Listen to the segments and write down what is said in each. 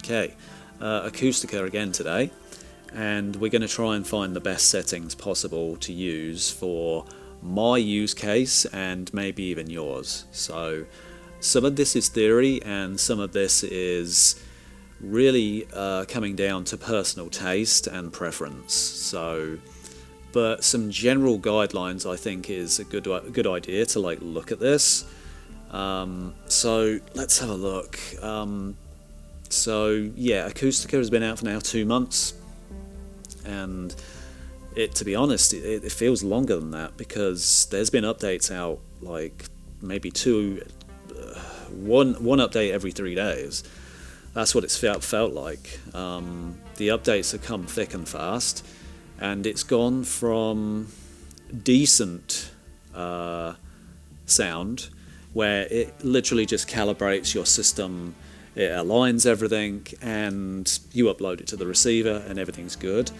Okay, Acoustica again today, and we're going to try and find the best settings possible to use for my use case and maybe even yours. So some of this is theory and some of this is really coming down to personal taste and preference. So, but some general guidelines I think is a good idea to like look at this. So let's have a look. So yeah, Acoustica has been out for now 2 months, and to be honest, it feels longer than that because there's been updates out like maybe one update every 3 days. That's what it's felt like. The updates have come thick and fast, and it's gone from decent sound, where it literally just calibrates your system, it aligns everything, and you upload it to the receiver and everything's good.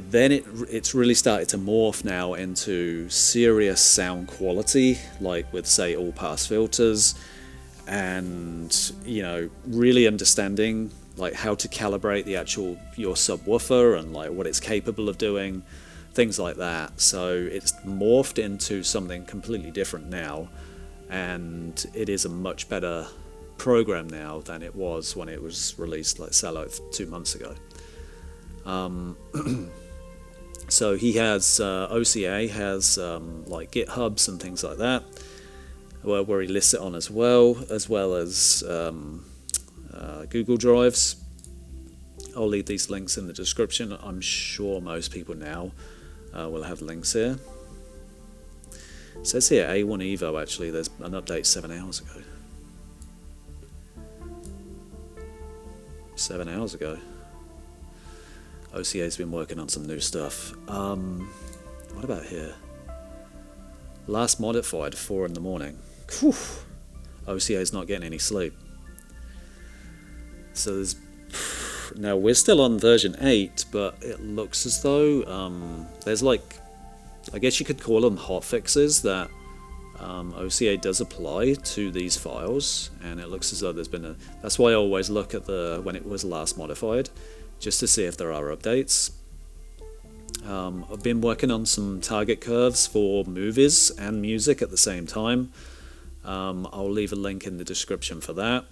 Then it's really started to morph now into serious sound quality, like with say all pass filters, and really understanding like how to calibrate your subwoofer and like what it's capable of doing, things like that. So it's morphed into something completely different now, and it is a much better program now than it was when it was released like 2 months ago. So he has OCA has like GitHubs and things like that, where he lists it on as well as Google Drives. I'll leave these links in the description. I'm sure most people now will have links here. It says here A1 Evo, actually there's an update 7 hours ago. 7 hours ago. OCA's been working on some new stuff. What about here? Last modified 4 in the morning. Whew. OCA's not getting any sleep. So there's now we're still on version 8, but it looks as though there's like, I guess you could call them hotfixes that OCA does apply to these files, and it looks as though there's been that's why I always look at when it was last modified, just to see if there are updates. I've been working on some target curves for movies and music at the same time. I'll leave a link in the description for that.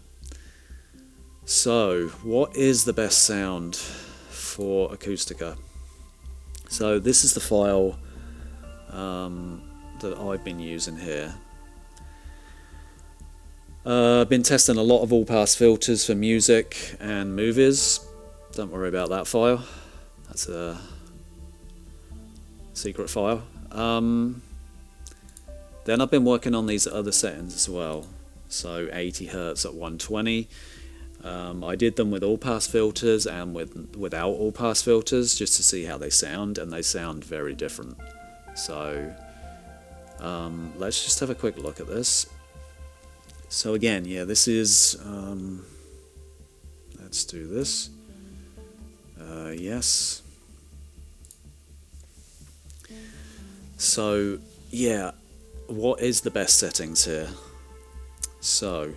So, what is the best sound for Acoustica? So this is the file that I've been using here. I've been testing a lot of all-pass filters for music and movies. Don't worry about that file. That's a secret file. Then I've been working on these other settings as well. So 80 Hz at 120. I did them with all-pass filters and without all-pass filters, just to see how they sound, and they sound very different. So let's just have a quick look at this. So again, yeah, this is let's do this. Yes. So yeah, what is the best settings here? So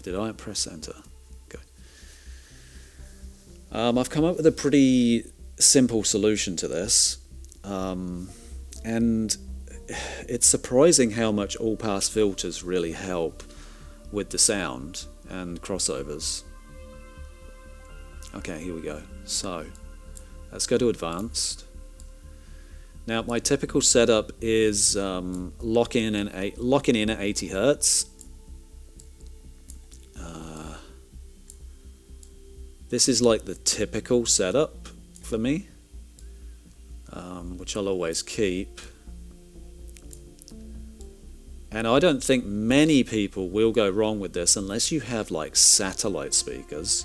did I press enter? Okay. I've come up with a pretty simple solution to this, and it's surprising how much all-pass filters really help with the sound and crossovers. Okay, here we go. So let's go to advanced. Now my typical setup is locking in at 80 Hz. This is like the typical setup for me, which I'll always keep. And I don't think many people will go wrong with this unless you have like satellite speakers,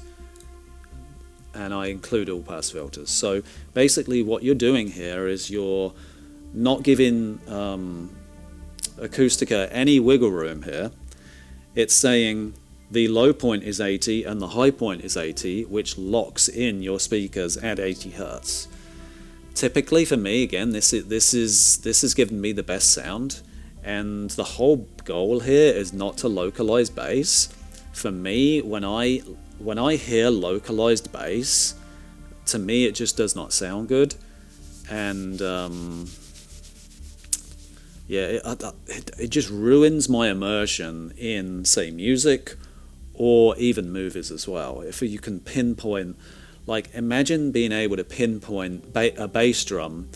and I include all pass filters. So basically what you're doing here is you're not giving Acoustica any wiggle room here. It's saying the low point is 80 and the high point is 80, which locks in your speakers at 80 Hz. Typically for me, again, this is giving me the best sound, and the whole goal here is not to localize bass. For me, when I when I hear localized bass, to me it just does not sound good. And yeah, it just ruins my immersion in, say, music or even movies as well. If you can pinpoint, like, imagine being able to pinpoint a bass drum,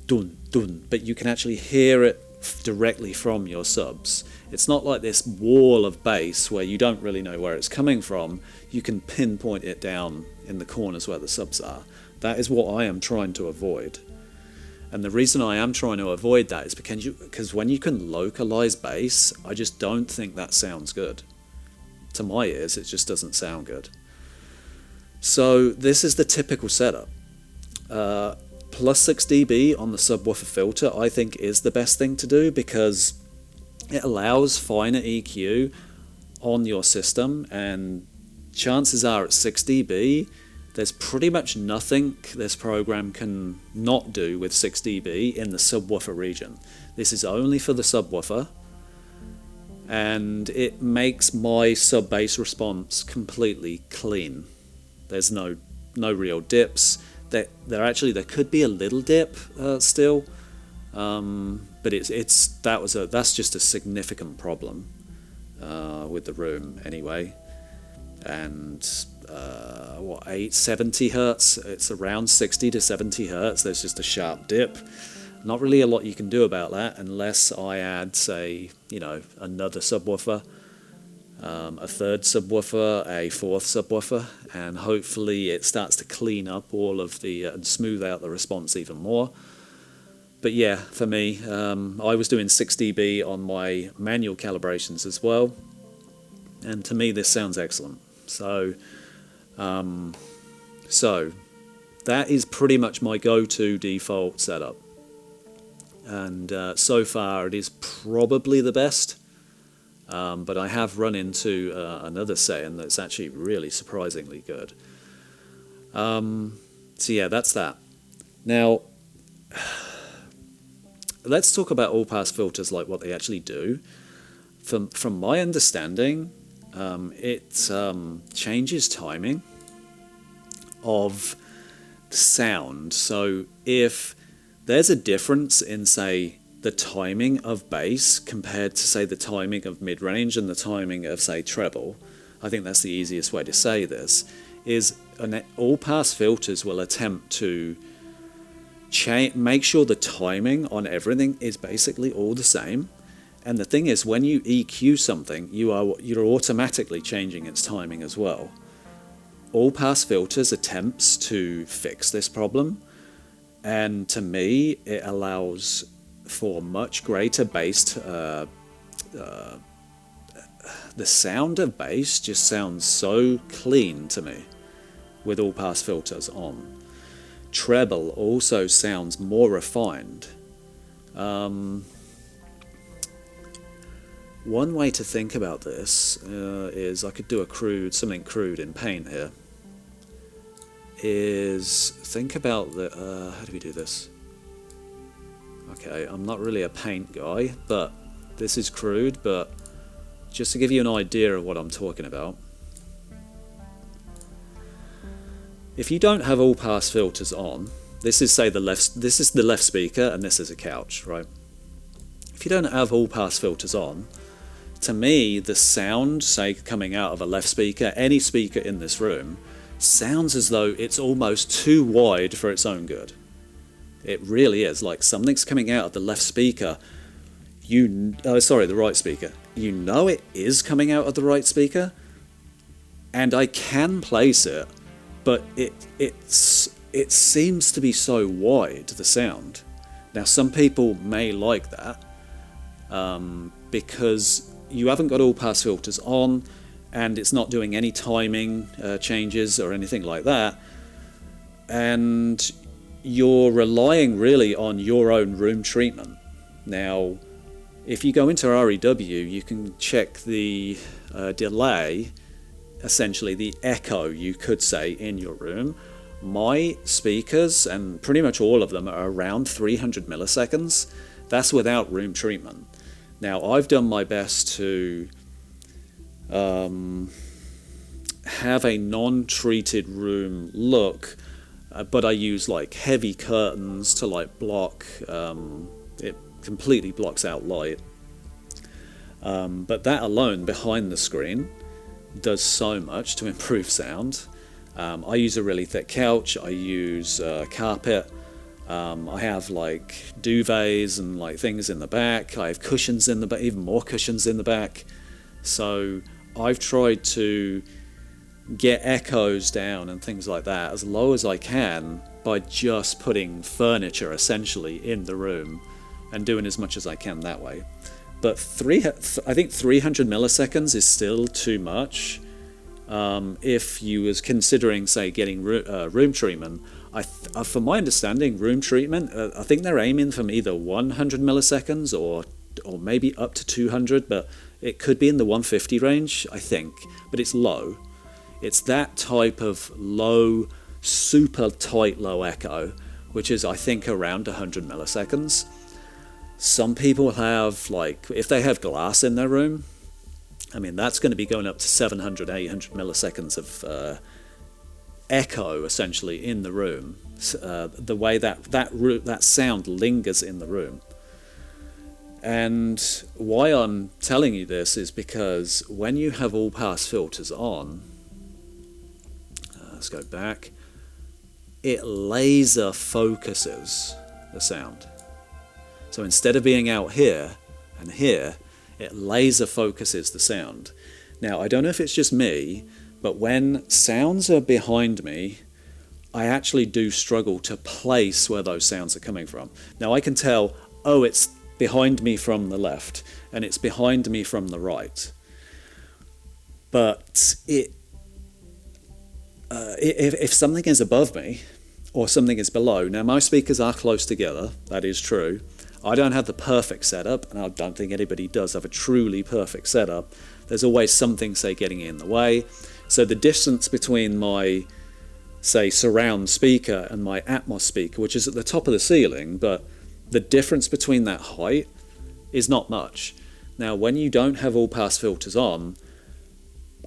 dun dun, but you can actually hear it directly from your subs. It's not like this wall of bass where you don't really know where it's coming from. You can pinpoint it down in the corners where the subs are. That is what I am trying to avoid. And the reason I am trying to avoid that is because when you can localize bass, I just don't think that sounds good. To my ears, it just doesn't sound good. So this is the typical setup. Plus 6 dB on the subwoofer filter, I think, is the best thing to do, because it allows finer EQ on your system, and chances are at 6 dB, there's pretty much nothing this program can not do with 6 dB in the subwoofer region. This is only for the subwoofer, and it makes my sub-bass response completely clean. There's no real dips. There could be a little dip still, but that's just a significant problem with the room anyway. And 70 hertz, it's around 60 to 70 hertz. There's just a sharp dip. Not really a lot you can do about that unless I add, say, another subwoofer, a third subwoofer, a fourth subwoofer, and hopefully it starts to clean up all of the and smooth out the response even more. But yeah, for me, I was doing 6 dB on my manual calibrations as well, and to me this sounds excellent. So that is pretty much my go-to default setup, and so far it is probably the best. But I have run into another setting that's actually really surprisingly good. So yeah, that's that. Now, let's talk about all-pass filters, like what they actually do. From my understanding, it changes timing of sound. So if there's a difference in, say, the timing of bass compared to, say, the timing of mid-range and the timing of, say, treble, I think that's the easiest way to say this, is all-pass filters will attempt to make sure the timing on everything is basically all the same. And the thing is, when you EQ something, you're automatically changing its timing as well. All-pass filters attempts to fix this problem, and to me, it allows for much greater bass. The sound of bass just sounds so clean to me with all-pass filters on. Treble also sounds more refined. One way to think about this is, I could do something crude in Paint here. Is think about how do we do this? Okay, I'm not really a Paint guy, but this is crude, but just to give you an idea of what I'm talking about. If you don't have all-pass filters on, this is the left speaker, and this is a couch, right? If you don't have all-pass filters on, to me, the sound, say, coming out of a left speaker, any speaker in this room, sounds as though it's almost too wide for its own good. It really is. Like, something's coming out of the left speaker. The right speaker. You know it is coming out of the right speaker, and I can place it, but it seems to be so wide, the sound. Now, some people may like that because you haven't got all-pass filters on, and it's not doing any timing changes or anything like that, and you're relying really on your own room treatment. Now, if you go into REW, you can check the delay, essentially the echo, you could say, in your room. My speakers, and pretty much all of them, are around 300 milliseconds. That's without room treatment. Now, I've done my best to have a non-treated room look, but I use like heavy curtains to like block, it completely blocks out light. But that alone behind the screen does so much to improve sound. I use a really thick couch, I use carpet, I have like duvets and like things in the back, I have cushions in the back, even more cushions in the back. So I've tried to get echoes down and things like that as low as I can by just putting furniture essentially in the room and doing as much as I can that way. But I think 300 milliseconds is still too much. If you was considering, say, getting room treatment, from my understanding, room treatment, I think they're aiming from either 100 milliseconds or maybe up to 200, but it could be in the 150 range, I think, but it's low. It's that type of low, super tight low echo, which is, I think, around 100 milliseconds. Some people have, like, if they have glass in their room, I mean, that's going to be going up to 700, 800 milliseconds of echo, essentially, in the room. The way that sound lingers in the room. And why I'm telling you this is because when you have all-pass filters on, let's go back, it laser focuses the sound. So instead of being out here and here, it laser focuses the sound. Now, I don't know if it's just me, but when sounds are behind me, I actually do struggle to place where those sounds are coming from. Now, I can tell, oh, it's behind me from the left, and it's behind me from the right. But if something is above me, or something is below, now my speakers are close together, that is true. I don't have the perfect setup, and I don't think anybody does have a truly perfect setup. There's always something, say, getting in the way. So the distance between my, say, surround speaker and my ATMOS speaker, which is at the top of the ceiling, but the difference between that height is not much. Now, when you don't have all-pass filters on,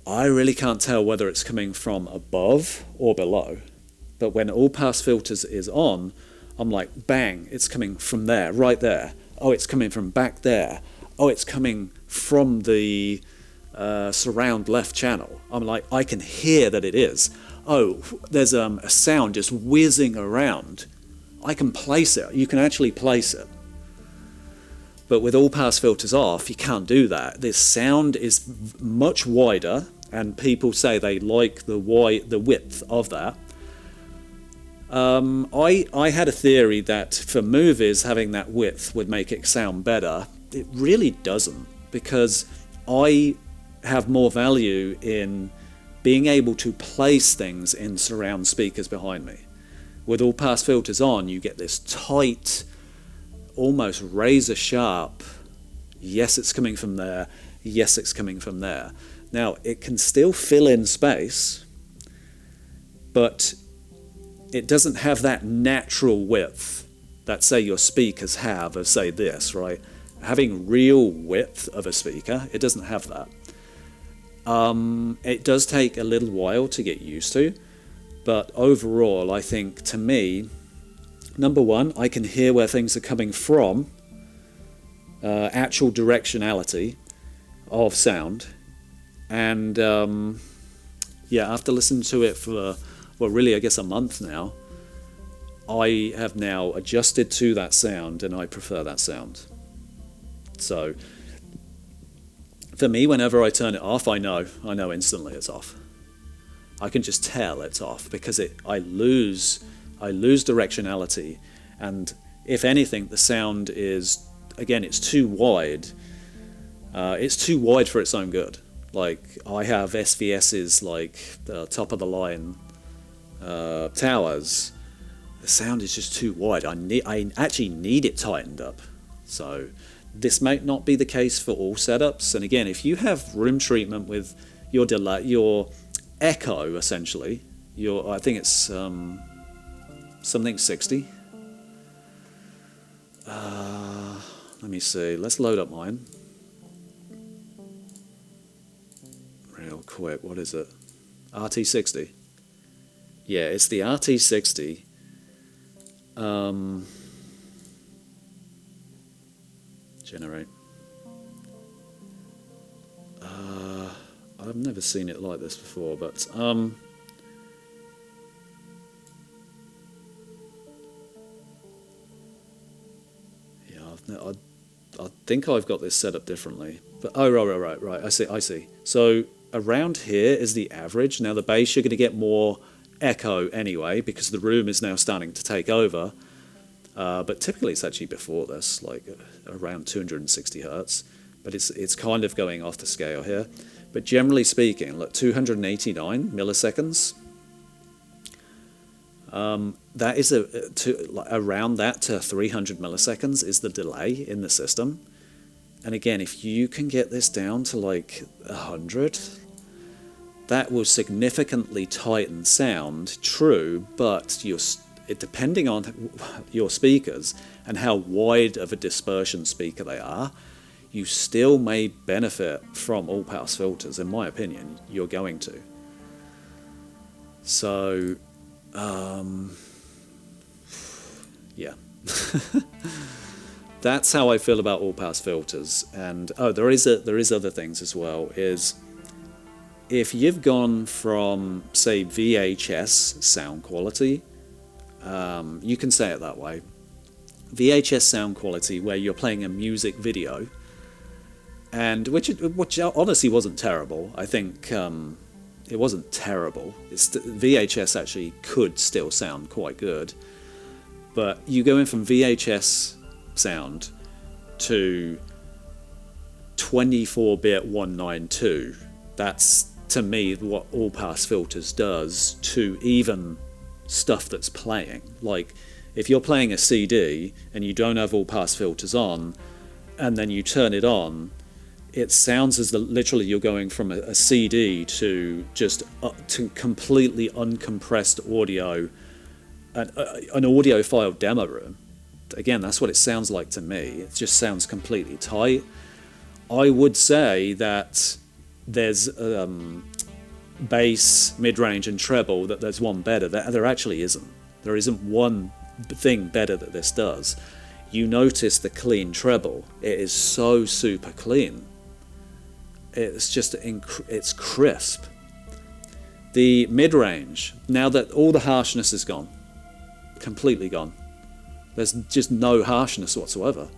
I really can't tell whether it's coming from above or below. But when all-pass filters is on, I'm like, bang, it's coming from there, right there. Oh, it's coming from back there. Oh, it's coming from the surround left channel. I'm like, I can hear that it is. Oh, there's a sound just whizzing around. I can place it. You can actually place it. But with all-pass filters off, you can't do that. This sound is much wider, and people say they like the width of that. I had a theory that for movies, having that width would make it sound better. It really doesn't, because I have more value in being able to place things in surround speakers behind me. With all-pass filters on, you get this tight, almost razor sharp, yes, it's coming from there, yes, it's coming from there. Now, it can still fill in space, but it doesn't have that natural width that, say, your speakers have of, say, this, right? Having real width of a speaker, it doesn't have that. It does take a little while to get used to, but overall, I think, to me, number one, I can hear where things are coming from, actual directionality of sound, and yeah, after listening to it for, well, really, I guess a month now, I have now adjusted to that sound, and I prefer that sound. So, for me, whenever I turn it off, I know instantly it's off. I can just tell it's off, because I lose directionality, and if anything, the sound is, again, it's too wide. It's too wide for its own good. Like, I have SVS's, like, the top of the line towers. The sound is just too wide. I actually need it tightened up. So this may not be the case for all setups. And again, if you have room treatment with your delay, your echo, essentially, I think it's something 60. Let me see. Let's load up mine real quick. What is it? RT60. Yeah, it's the RT60. Generate. I've never seen it like this before, but yeah, I think I've got this set up differently. But oh, right. I see. So around here is the average. Now the bass, you're going to get more echo anyway because the room is now starting to take over. But typically it's actually before this, like around 260 hertz. But it's kind of going off the scale here. But generally speaking, look, 289 milliseconds. That is around that to 300 milliseconds is the delay in the system. And again, if you can get this down to like 100, that will significantly tighten sound, true, but depending on your speakers and how wide of a dispersion speaker they are, you still may benefit from all-pass filters. In my opinion, you're going to. So, yeah. That's how I feel about all-pass filters. And there is other things as well. Is if you've gone from, say, VHS sound quality, you can say it that way, VHS sound quality where you're playing a music video, and which honestly wasn't terrible. I think it wasn't terrible. VHS actually could still sound quite good, but you go in from VHS sound to 24-bit 192. That's, to me, what all-pass filters does to even stuff that's playing. Like, if you're playing a CD and you don't have all-pass filters on, and then you turn it on, it sounds as though literally you're going from a CD to just to completely uncompressed audio, an audiophile demo room. Again, that's what it sounds like to me. It just sounds completely tight. I would say that there's bass, mid-range and treble, that there's one better. There actually isn't. There isn't one thing better that this does. You notice the clean treble. It is so super clean. It's just, it's crisp. The mid-range, now that all the harshness is gone, completely gone. There's just no harshness whatsoever.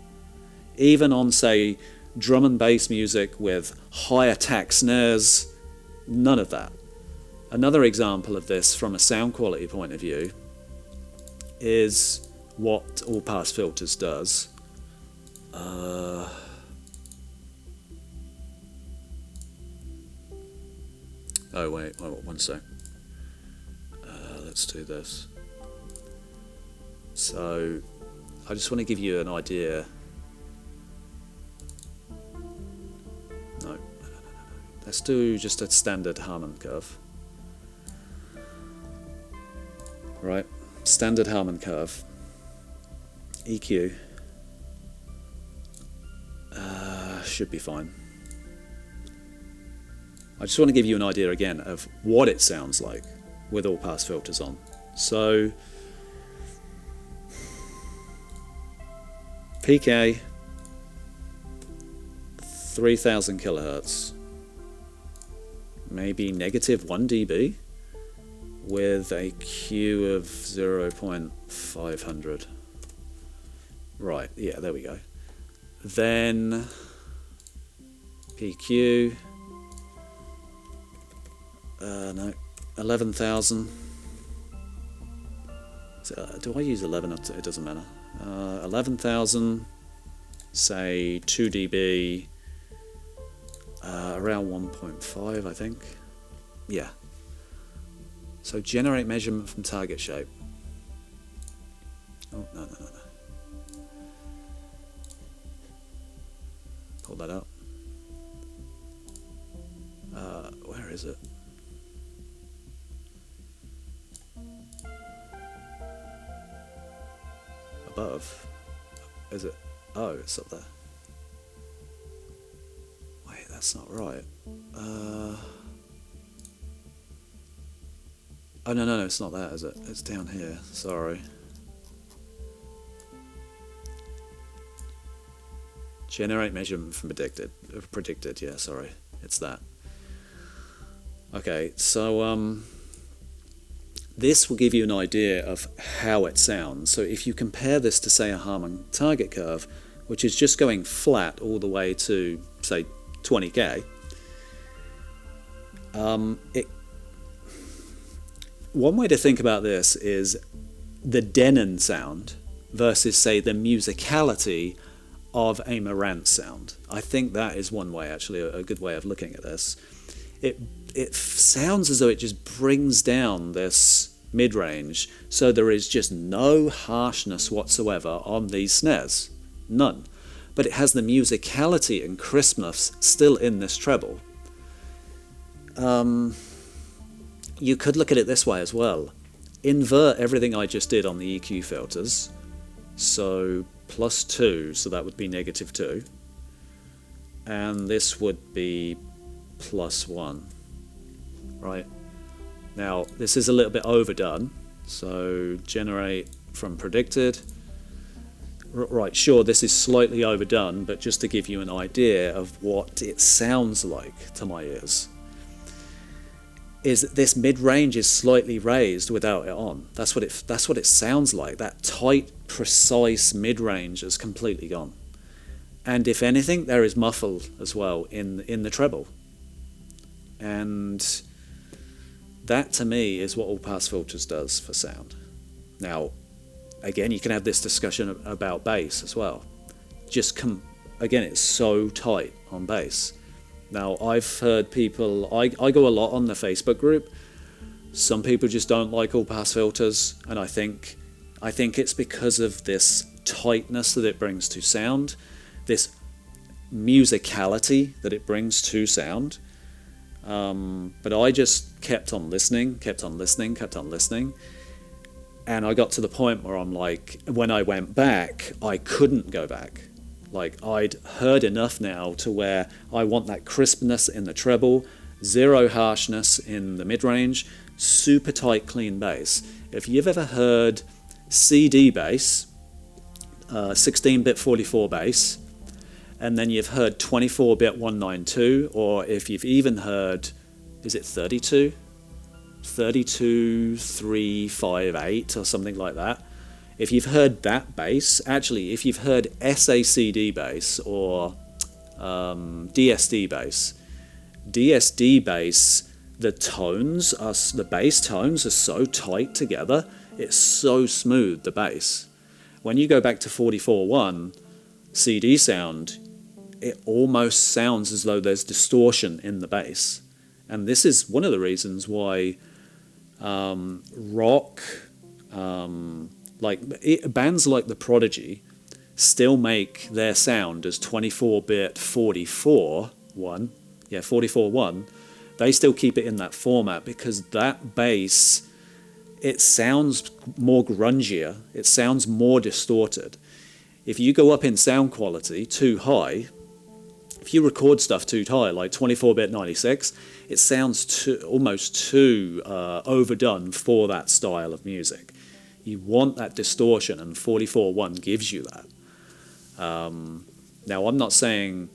Even on, say, drum and bass music with high attack snares, none of that. Another example of this from a sound quality point of view is what all-pass filters does. Oh wait, one sec. Let's do this. So, I just want to give you an idea. No. Let's do just a standard Harman curve. Right, standard Harman curve. EQ. Should be fine. I just want to give you an idea again of what it sounds like with all pass filters on. So, peak A, 3000 kilohertz, maybe negative 1 dB with a Q of 0.500. Right, yeah, there we go. Then PQ, no, 11,000. Do I use 11? It doesn't matter. 11,000, say 2 dB, around 1.5, I think. Yeah. So generate measurement from target shape. Oh, no. Pull that up. Where is it? Above. Is it? Oh, it's up there. Wait, that's not right. Oh, no, it's not that, is it? It's down here. Sorry. Generate measurement from predicted. Yeah, sorry. It's that. Okay, so this will give you an idea of how it sounds. So if you compare this to, say, a Harman target curve, which is just going flat all the way to, say, 20k, one way to think about this is the Denon sound versus, say, the musicality of a Marantz sound. I think that is one way, actually, a good way of looking at this. It sounds as though it just brings down this mid-range, so there is just no harshness whatsoever on these snares. None. But it has the musicality and crispness still in this treble. You could look at it this way as well. Invert everything I just did on the EQ filters. So +2, so that would be -2. And this would be +1. Right. Now, this is a little bit overdone. So generate from predicted. Right, sure, this is slightly overdone, but just to give you an idea of what it sounds like to my ears, is that this mid-range is slightly raised without it on. That's what it sounds like. That tight, precise mid-range is completely gone. And if anything, there is muffle as well in the treble. And that, to me, is what all-pass filters does for sound. Now, again, you can have this discussion about bass as well. Again, it's so tight on bass. Now, I've heard people, I go a lot on the Facebook group. Some people just don't like all-pass filters, and I think it's because of this tightness that it brings to sound, this musicality that it brings to sound. But I just kept on listening, and I got to the point where I'm like, when I went back, I couldn't go back. Like, I'd heard enough now to where I want that crispness in the treble, zero harshness in the mid-range, super tight, clean bass. If you've ever heard CD bass, 16-bit 44 bass, and then you've heard 24-bit 192, or if you've even heard, is it 32? 358 or something like that. If you've heard that bass, actually, if you've heard SACD bass or DSD bass, the bass tones are so tight together, it's so smooth, the bass. When you go back to 44.1 CD sound, it almost sounds as though there's distortion in the bass. And this is one of the reasons why rock, bands like The Prodigy still make their sound as 24-bit 44.1. They still keep it in that format because that bass, it sounds more grungier, it sounds more distorted. If you go up in sound quality too high, if you record stuff too high, like 24-bit 96, it sounds almost too overdone for that style of music. You want that distortion, and 44.1 gives you that. Now, I'm not saying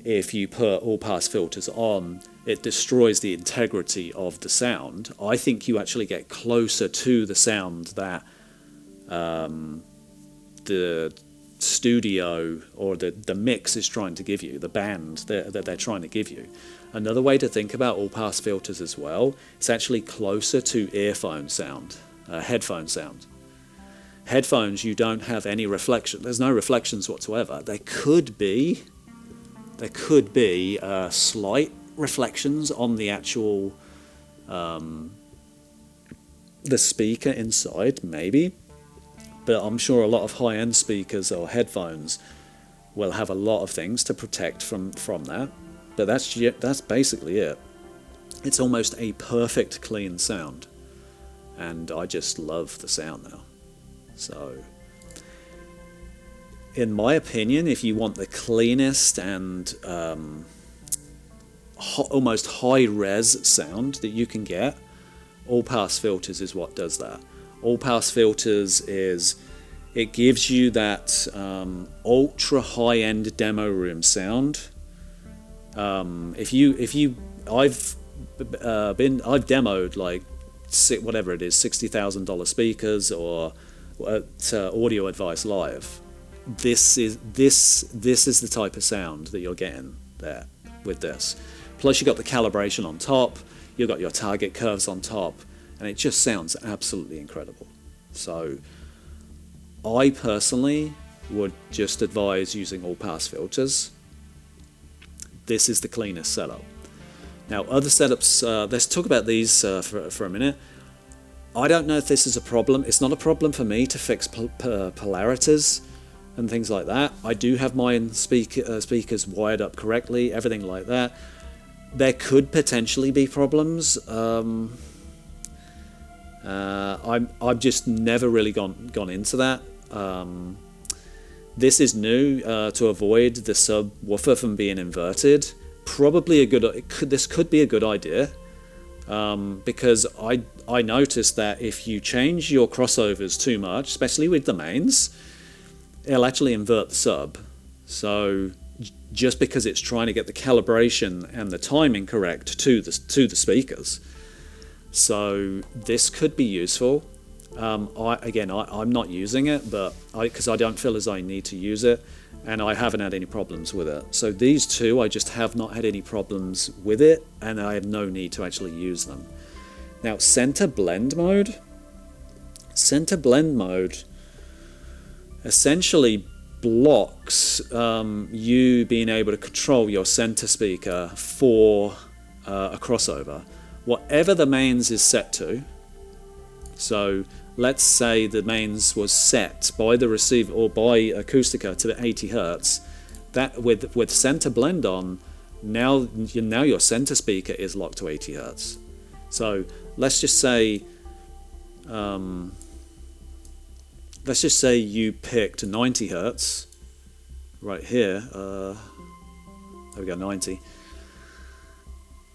if you put all-pass filters on, it destroys the integrity of the sound. I think you actually get closer to the sound that the studio or the mix is trying to give you, the band that they're trying to give you. Another way to think about all-pass filters as well, it's actually closer to earphone sound, headphone sound. Headphones, you don't have any reflection. There's no reflections whatsoever. There could be slight reflections on the actual the speaker inside, maybe. But I'm sure a lot of high-end speakers or headphones will have a lot of things to protect from that. But that's basically it. It's almost a perfect clean sound, and I just love the sound now. So, in my opinion, if you want the cleanest and almost high-res sound that you can get, All pass filters is what does that. All pass filters is, it gives you that ultra high end demo room sound. I've demoed like whatever it is, $60,000 speakers, or at Audio Advice Live. This is the type of sound that you're getting there with this. Plus you got the calibration on top, you've got your target curves on top, and it just sounds absolutely incredible. So I personally would just advise using all pass filters. This is the cleanest setup. Now other setups, let's talk about these for a minute. I don't know if this is a problem. It's not a problem for me to fix polarities and things like that. I do have my speakers wired up correctly, everything like that. There could potentially be problems. I've just never really gone into that. This is new to avoid the subwoofer from being inverted. Probably this could be a good idea, because I noticed that if you change your crossovers too much, especially with the mains, it'll actually invert the sub. So just because it's trying to get the calibration and the timing correct to the speakers. So this could be useful. I'm not using it, but because I don't feel as I need to use it, and I haven't had any problems with it. So these two, I just have not had any problems with it, and I have no need to actually use them. Now center blend mode. Center blend mode essentially blocks you being able to control your center speaker for a crossover. Whatever the mains is set to, so let's say the mains was set by the receiver or by Acoustica to 80 Hertz, that with center blend on, now your center speaker is locked to 80 Hertz. So let's just say you picked 90 Hertz right here. There we go, 90.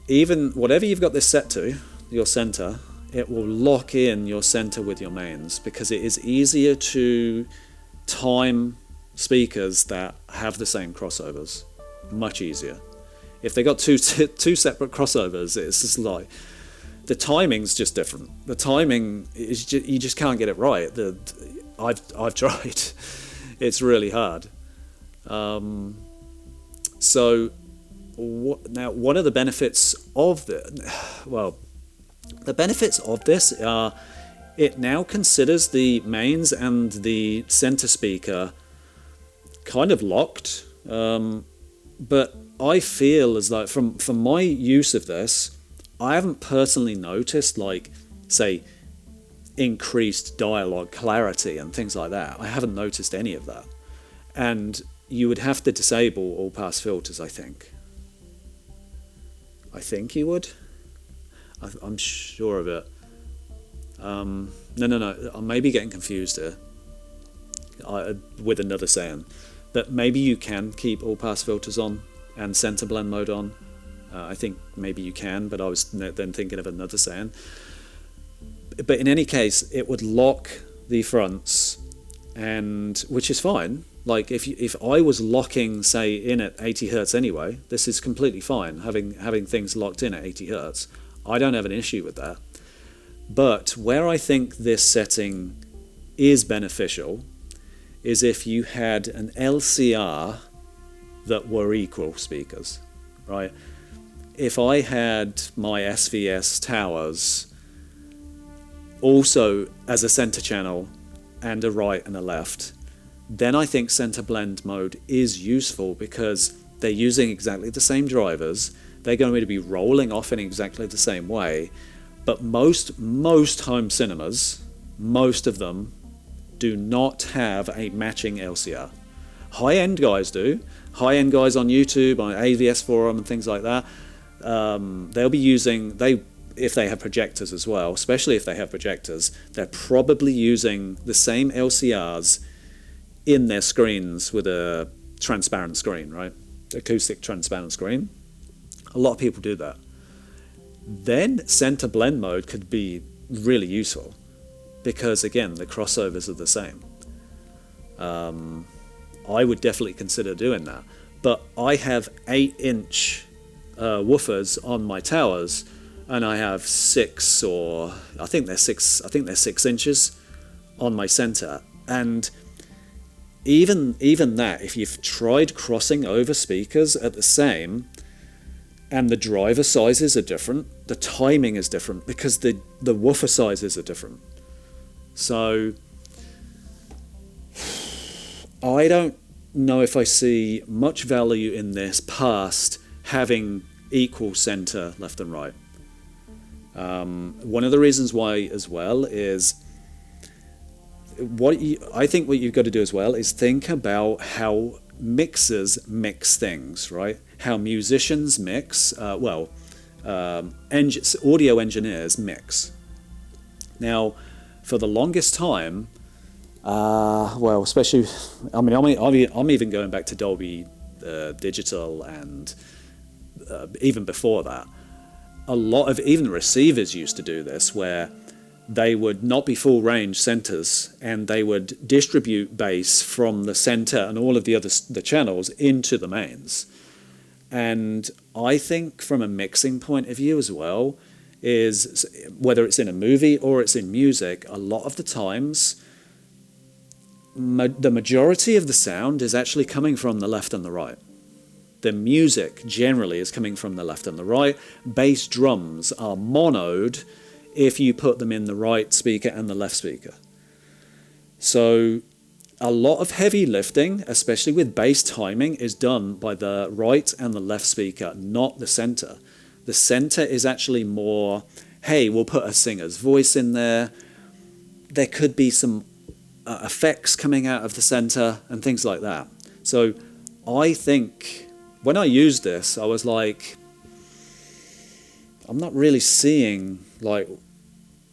Even whatever you've got this set to, your center, it will lock in your center with your mains, because it is easier to time speakers that have the same crossovers. Much easier. If they got two separate crossovers, it's just like the timing's just different. The timing is you just can't get it right. I've tried. It's really hard. So now one of the benefits of the benefits of this are it now considers the mains and the center speaker kind of locked, but I feel as though from my use of this, I haven't personally noticed, like, say, increased dialogue clarity and things like that. I haven't noticed any of that, and you would have to disable all pass filters, I think you would. I'm sure of it. No, I may be getting confused here with another saying. But maybe you can keep all pass filters on and center blend mode on. I think maybe you can, but I was then thinking of another saying. But in any case, it would lock the fronts, and which is fine. Like if I was locking, say, in at 80 Hertz anyway, this is completely fine, having things locked in at 80 Hertz. I don't have an issue with that. But where I think this setting is beneficial is if you had an LCR that were equal speakers, right? If I had my SVS towers also as a center channel and a right and a left, then I think center blend mode is useful, because they're using exactly the same drivers. They're going to be rolling off in exactly the same way. But most home cinemas, most of them, do not have a matching LCR. High-end guys do. High-end guys on YouTube, on AVS forum and things like that, they'll be using, if they have projectors as well, especially if they have projectors, they're probably using the same LCRs in their screens with a transparent screen, right? Acoustic transparent screen. A lot of people do that. then center blend mode could be really useful, because again, the crossovers are the same. I would definitely consider doing that. But I have 8-inch woofers on my towers, and I have 6, or I think they're 6 inches on my center. And even that, if you've tried crossing over speakers at the same, and the driver sizes are different, the timing is different because the woofer sizes are different. So I don't know if I see much value in this past having equal center left and right. One of the reasons why as well is I think what you've got to do as well is think about how mixers mix things, right? How musicians mix, audio engineers mix. Now, for the longest time, especially, I mean, I'm even going back to Dolby Digital, and even before that, a lot of even receivers used to do this, where they would not be full range centers, and they would distribute bass from the center and all of the channels into the mains. And I think from a mixing point of view as well, is whether it's in a movie or it's in music, a lot of the times the majority of the sound is actually coming from the left and the right. The music generally is coming from the left and the right. Bass drums are monoed if you put them in the right speaker and the left speaker. So a lot of heavy lifting, especially with bass timing, is done by the right and the left speaker, not the center. The center is actually more, hey, we'll put a singer's voice in there. There could be some effects coming out of the center and things like that. So I think when I used this, I was like, I'm not really seeing like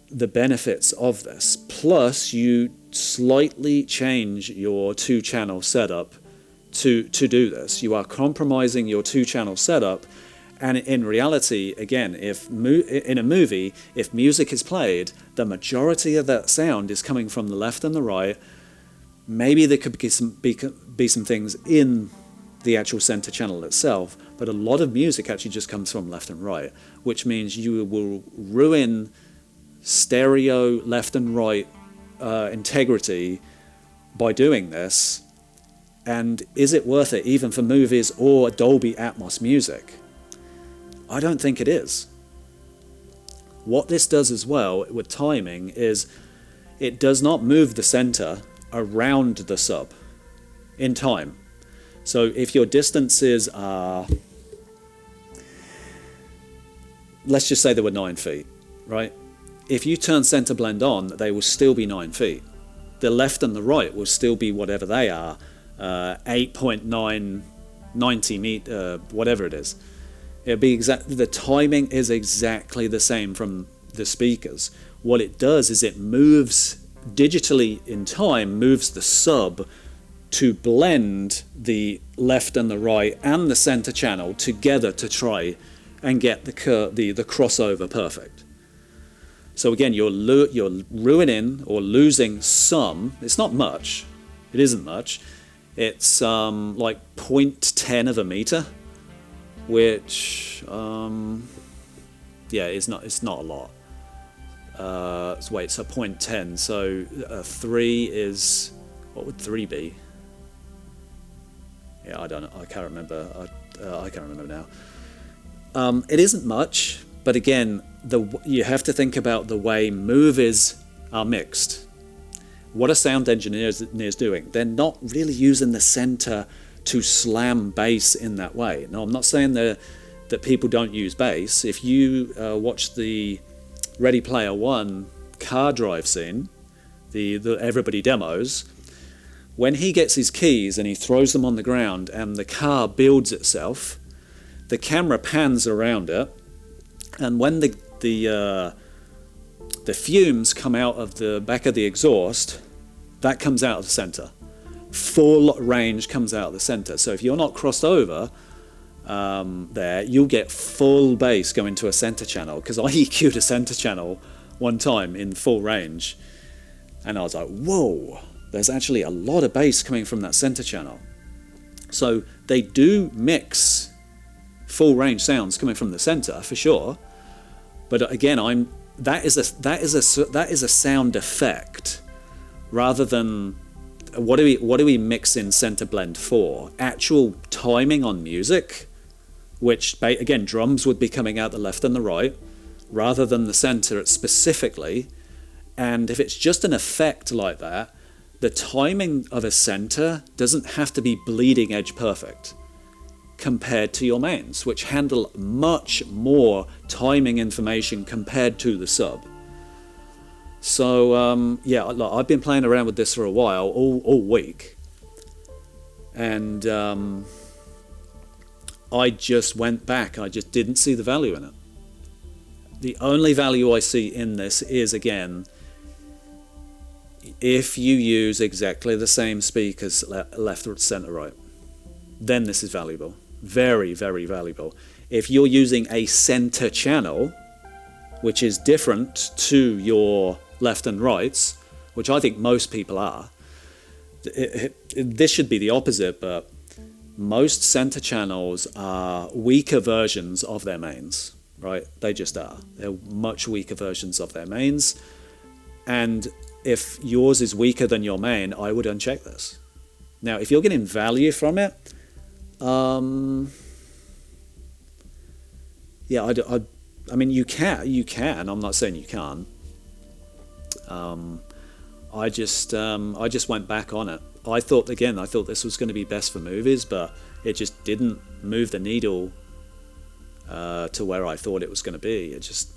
the benefits of this. Plus, you slightly change your 2-channel setup to do this. You are compromising your 2-channel setup, and in reality, again, in a movie, if music is played, the majority of that sound is coming from the left and the right. Maybe there could be some things in the actual center channel itself, but a lot of music actually just comes from left and right, which means you will ruin stereo left and right integrity by doing this. And is it worth it even for movies or Dolby Atmos music? I don't think it is. What this does as well with timing is it does not move the center around the sub in time. So if your distances are, let's just say they were 9 feet, right? If you turn center blend on, they will still be 9 feet. The left and the right will still be whatever they are, 8.9, 90 meter, whatever it is. It'll be the timing is exactly the same from the speakers. What it does is it moves digitally in time, moves the sub to blend the left and the right and the center channel together to try and get the crossover perfect. So again, you're ruining or losing some. It's not much. It isn't much. It's like 0.10 of a meter, which it's not a lot. So 0.10. So 3 is, what would 3 be? Yeah, I don't know. I can't remember. I can't remember now. It isn't much, but again, you have to think about the way movies are mixed. What are sound engineers doing? They're not really using the center to slam bass in that way. Now, I'm not saying that people don't use bass. If you watch the Ready Player One car drive scene, the everybody demos, when he gets his keys and he throws them on the ground and the car builds itself, the camera pans around it, and when the fumes come out of the back of the exhaust, that comes out of the center. Full range comes out of the center. So if you're not crossed over, there, you'll get full bass going to a center channel, because I EQ'd a center channel one time in full range, and I was like, whoa, there's actually a lot of bass coming from that center channel. So they do mix full range sounds coming from the center for sure, but again, that is a sound effect rather than what do we mix in center blend for? Actual timing on music, which again, drums would be coming out the left and the right rather than the center specifically. And if it's just an effect like that, the timing of a center doesn't have to be bleeding edge perfect compared to your mains, which handle much more timing information compared to the sub. So yeah, look, I've been playing around with this for a while, all week, and I just went back. I just didn't see the value in it. The only value I see in this is, again, if you use exactly the same speakers left, center, right, then this is valuable. Very, very valuable. If you're using a center channel, which is different to your left and rights, which I think most people are, this should be the opposite, but most center channels are weaker versions of their mains, right? They just are. They're much weaker versions of their mains. And if yours is weaker than your main, I would uncheck this. Now, if you're getting value from it, yeah, I mean, you can. I'm not saying you can't. I just went back on it. I thought this was going to be best for movies, but it just didn't move the needle to where I thought it was going to be. It just,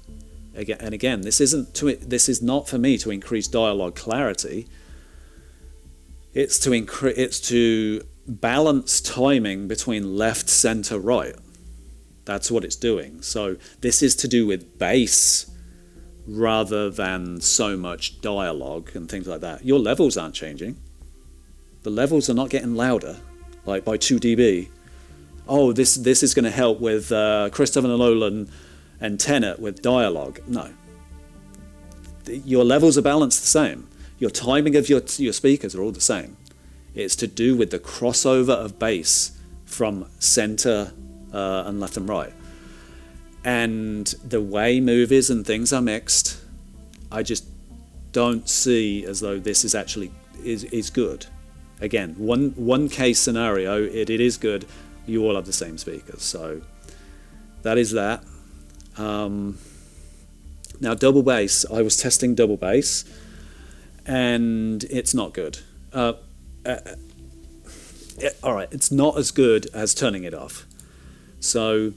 again, this is not for me to increase dialogue clarity. It's to balance timing between left, center, right. That's what it's doing. So this is to do with bass rather than so much dialogue and things like that. Your levels aren't changing. The levels are not getting louder, like by 2 dB. Oh, this is going to help with Christopher Nolan and Tenet with dialogue. No. Your levels are balanced the same. Your timing of your speakers are all the same. It's to do with the crossover of bass from center and left and right. And the way movies and things are mixed, I just don't see as though this is actually is good. Again, one case scenario, it is good. You all have the same speakers, so that is that. Now, double bass. I was testing double bass, and it's not good. All right, it's not as good as turning it off. So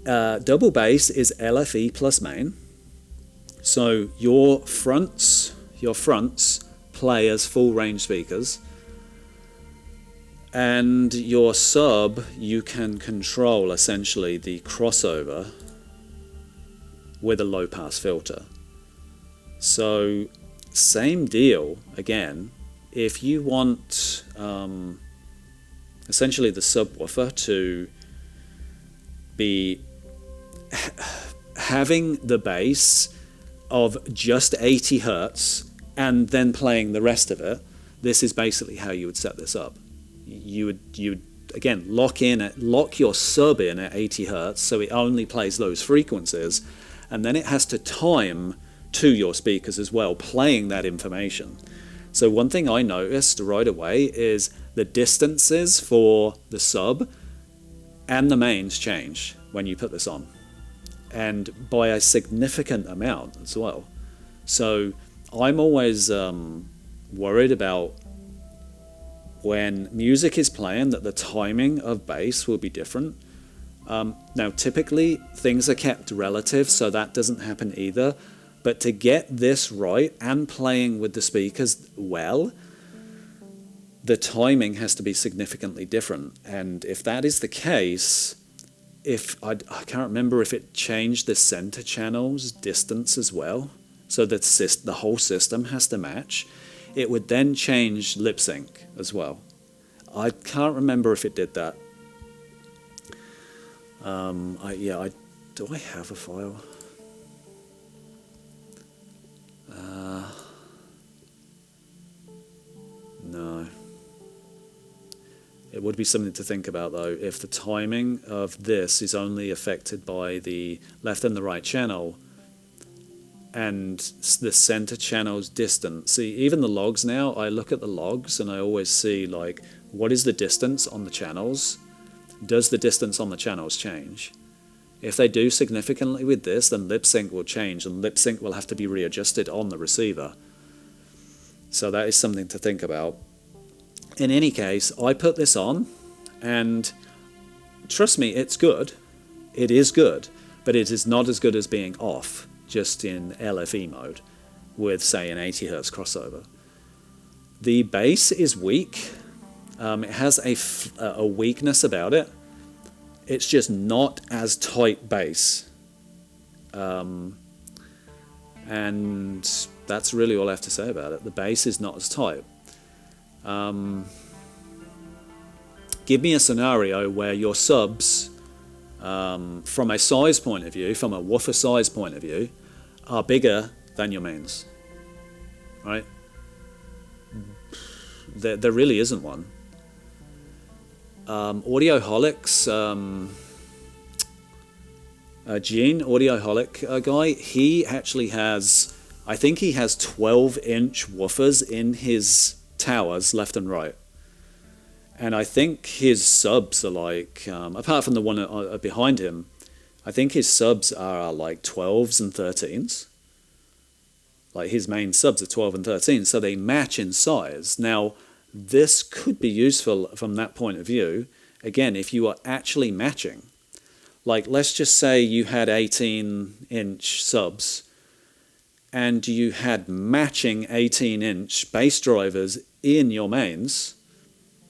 double bass is LFE plus main. So your fronts play as full range speakers, and your sub, you can control essentially the crossover with a low pass filter. So same deal again. If you want essentially the subwoofer to be having the bass of just 80 hertz and then playing the rest of it, this is basically how you would set this up. You would again lock your sub in at 80 hertz, so it only plays those frequencies, and then it has to time to your speakers as well, playing that information. So one thing I noticed right away is the distances for the sub and the mains change when you put this on, and by a significant amount as well. So I'm always worried about when music is playing that the timing of bass will be different. Now typically things are kept relative, so that doesn't happen either, but to get this right and playing with the speakers well, the timing has to be significantly different. And if that is the case, I can't remember if it changed the center channel's distance as well, so that the whole system has to match, it would then change lip sync as well. I can't remember if it did that. Do I have a file? No. It would be something to think about though, if the timing of this is only affected by the left and the right channel and the center channel's distance. See, even the logs now, I look at the logs and I always see like, what is the distance on the channels? Does the distance on the channels change? If they do significantly with this, then lip sync will change and lip sync will have to be readjusted on the receiver. So that is something to think about. In any case, I put this on and trust me, it's good. It is good, but it is not as good as being off just in LFE mode with, say, an 80 Hz crossover. The bass is weak. It has a weakness about it. It's just not as tight bass. And that's really all I have to say about it. The bass is not as tight. Give me a scenario where your subs, from a size point of view, from a woofer size point of view, are bigger than your mains. Right? There really isn't one. Audioholic's Gene, Audioholic guy, he actually has, I think he has 12-inch woofers in his towers left and right. And I think his subs are like, apart from the one behind him, I think his subs are like 12s and 13s. Like his main subs are 12 and 13, so they match in size. Now, this could be useful from that point of view. Again, if you are actually matching, like let's just say you had 18-inch subs and you had matching 18-inch bass drivers in your mains,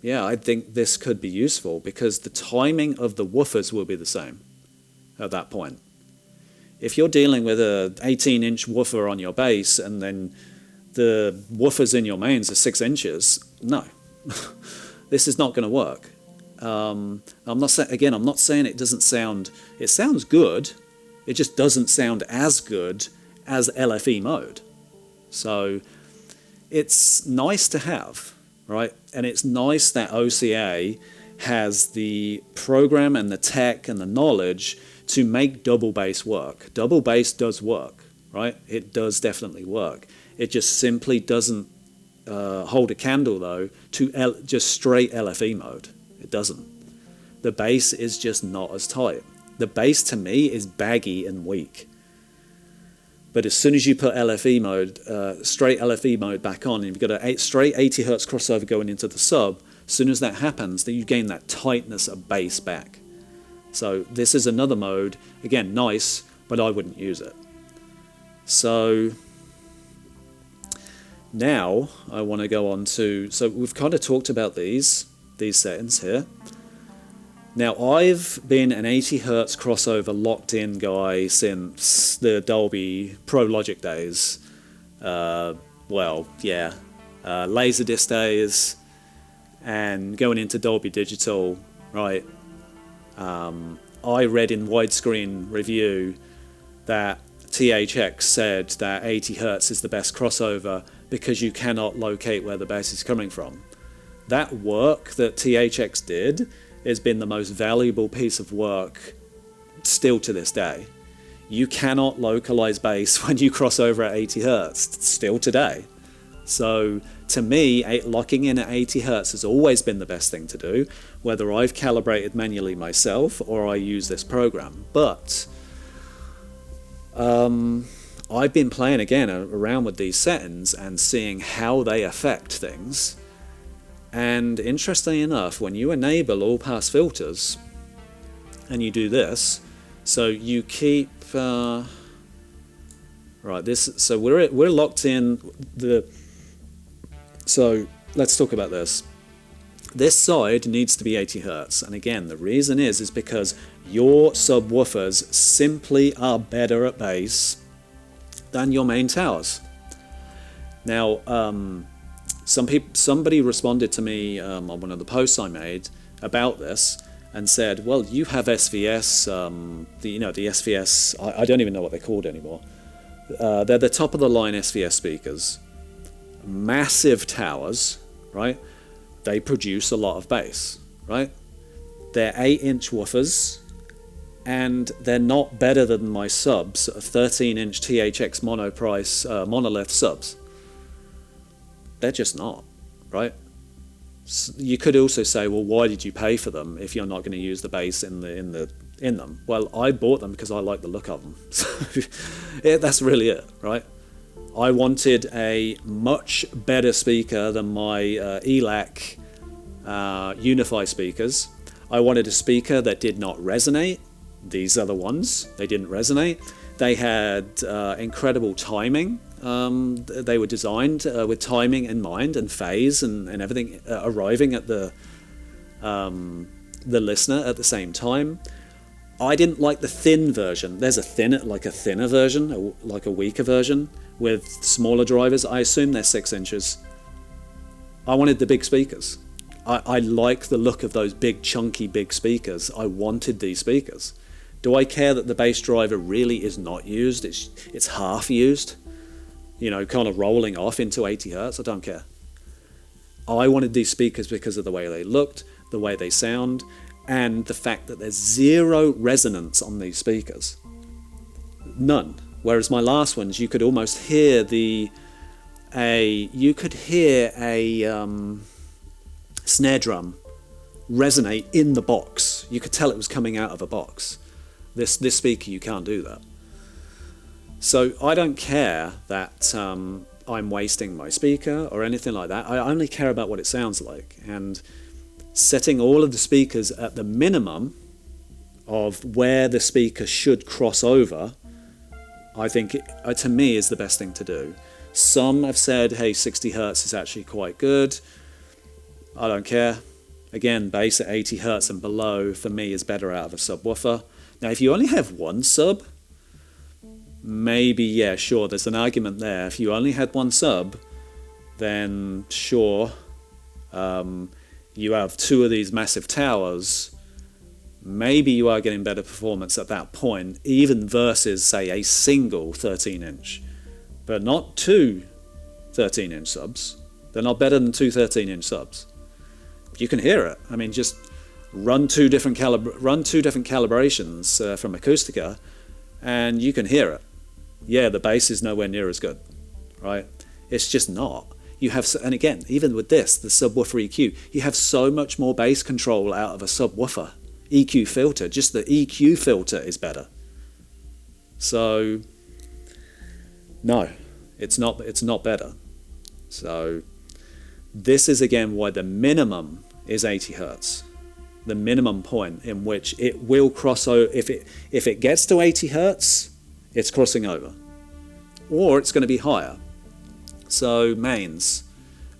yeah, I think this could be useful because the timing of the woofers will be the same at that point. If you're dealing with a 18-inch woofer on your bass and then the woofers in your mains are 6 inches, no, this is not going to work. I'm not saying it doesn't sound. It sounds good. It just doesn't sound as good as LFE mode. So it's nice to have, right? And it's nice that OCA has the program and the tech and the knowledge to make double bass work. Double bass does work, right? It does definitely work. It just simply doesn't hold a candle, though, to just straight LFE mode. It doesn't. The bass is just not as tight. The bass, to me, is baggy and weak. But as soon as you put LFE mode, straight LFE mode back on, and you've got a straight 80 Hz crossover going into the sub, as soon as that happens, then you gain that tightness of bass back. So this is another mode, again, nice, but I wouldn't use it. So now I want to go on to, so we've kind of talked about these settings here. Now I've been an 80 Hz crossover locked in guy since the Dolby Pro Logic days. Laserdisc days and going into Dolby Digital, right? I read in widescreen review that THX said that 80 Hz is the best crossover because you cannot locate where the bass is coming from. That work that THX did has been the most valuable piece of work still to this day. You cannot localize bass when you cross over at 80 Hz, still today. So to me, locking in at 80 Hz has always been the best thing to do, whether I've calibrated manually myself or I use this program. But I've been playing again around with these settings and seeing how they affect things. And interestingly enough, when you enable all pass filters and you do this, so you keep right this. So we're locked in the. So let's talk about this. This side needs to be 80 Hz, and again, the reason is because your subwoofers simply are better at bass than your main towers. Now, somebody responded to me on one of the posts I made about this, and said, well, you have SVS, the SVS, I don't even know what they're called anymore. They're the top of the line SVS speakers, massive towers, right? They produce a lot of bass, right? They're 8-inch woofers, and they're not better than my subs, 13-inch THX monolith subs. They're just not, right? You could also say, well, why did you pay for them if you're not going to use the bass in them? Well, I bought them because I like the look of them. So that's really it, right? I wanted a much better speaker than my ELAC Unify speakers. I wanted a speaker that did not resonate. These are the ones. They didn't resonate. They had incredible timing. They were designed with timing in mind and phase and everything arriving at the listener at the same time. I didn't like the thin version. There's a thinner version, like a weaker version with smaller drivers. I assume they're 6 inches. I wanted the big speakers. I like the look of those big, chunky, big speakers. I wanted these speakers. Do I care that the bass driver really is not used? It's half used, kind of rolling off into 80 hertz. I don't care. I wanted these speakers because of the way they looked, the way they sound, and the fact that there's zero resonance on these speakers. None. Whereas my last ones, you could almost hear a snare drum resonate in the box. You could tell it was coming out of a box. This speaker, you can't do that. So I don't care that I'm wasting my speaker or anything like that. I only care about what it sounds like. And setting all of the speakers at the minimum of where the speaker should cross over, I think, to me, is the best thing to do. Some have said, hey, 60 hertz is actually quite good. I don't care. Again, bass at 80 hertz and below, for me, is better out of a subwoofer. Now, if you only have one sub, maybe, yeah, sure, there's an argument there. If you only had one sub, then sure, you have two of these massive towers, maybe you are getting better performance at that point, even versus, say, a single 13-inch. But not two 13-inch subs. They're not better than two 13-inch subs. You can hear it. I mean, just run two different calibrations from Acoustica, and you can hear it. Yeah, the bass is nowhere near as good, right? It's just not. You have, and again, even with this, the subwoofer EQ, you have so much more bass control out of a subwoofer EQ filter. Just the EQ filter is better. So, no, it's not better. So, this is again why the minimum is 80 hertz. The minimum point in which it will cross over. If it gets to 80 hertz, it's crossing over, or it's going to be higher. So mains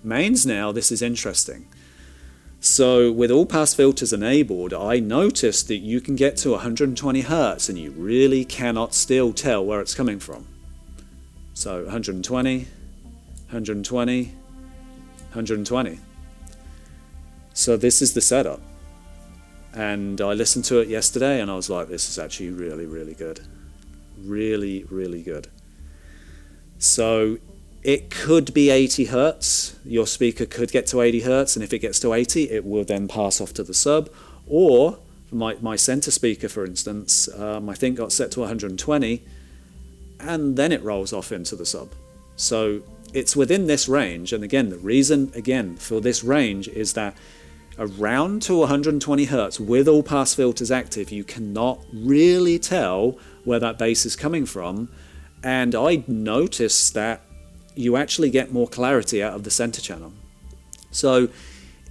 now, this is interesting. So with all pass filters enabled, I noticed that you can get to 120 hertz and you really cannot still tell where it's coming from. So 120, 120, 120. So this is the setup. And I listened to it yesterday and I was like, this is actually really, really good. Really, really good. So it could be 80 hertz. Your speaker could get to 80 hertz, and if it gets to 80, it will then pass off to the sub. Or my center speaker, for instance, I think got set to 120, and then it rolls off into the sub. So it's within this range. And again, the reason for this range is that around to 120 hertz with all pass filters active, you cannot really tell where that bass is coming from. And I noticed that you actually get more clarity out of the center channel. So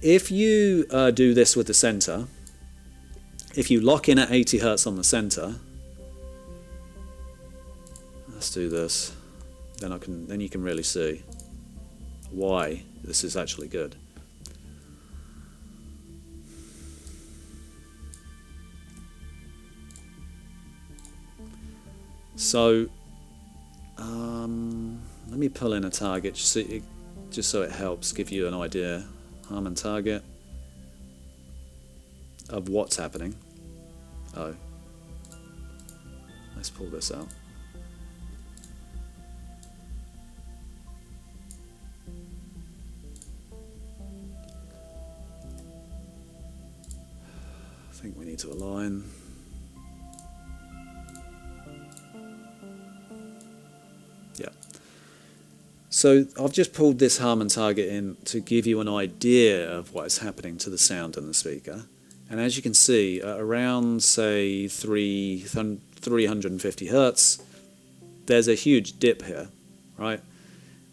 if you do this with the center, if you lock in at 80 hertz on the center, let's do this, then you can really see why this is actually good. So let me pull in a target just so it helps give you an idea. Harman target. of what's happening. Oh, let's pull this out. I think we need to align. Yeah. So I've just pulled this Harman target in to give you an idea of what is happening to the sound in the speaker. And as you can see, around, say, 350 hertz, there's a huge dip here, right?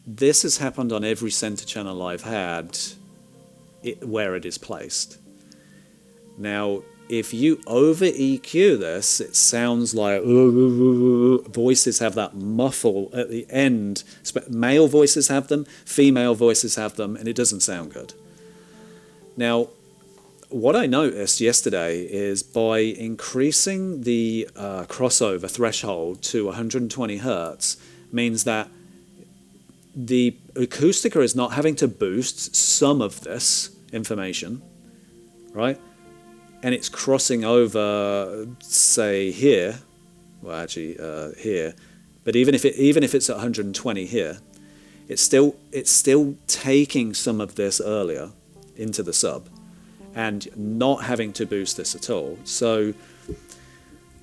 This has happened on every center channel I've had where it is placed. Now, if you over EQ this, it sounds like voices have that muffle at the end. Male voices have them, female voices have them, and it doesn't sound good. Now, what I noticed yesterday is by increasing the crossover threshold to 120 hertz means that the Acoustica is not having to boost some of this information, right? And it's crossing over, say, here, well, actually here, but even if it's at 120 here, it's still taking some of this earlier into the sub and not having to boost this at all. So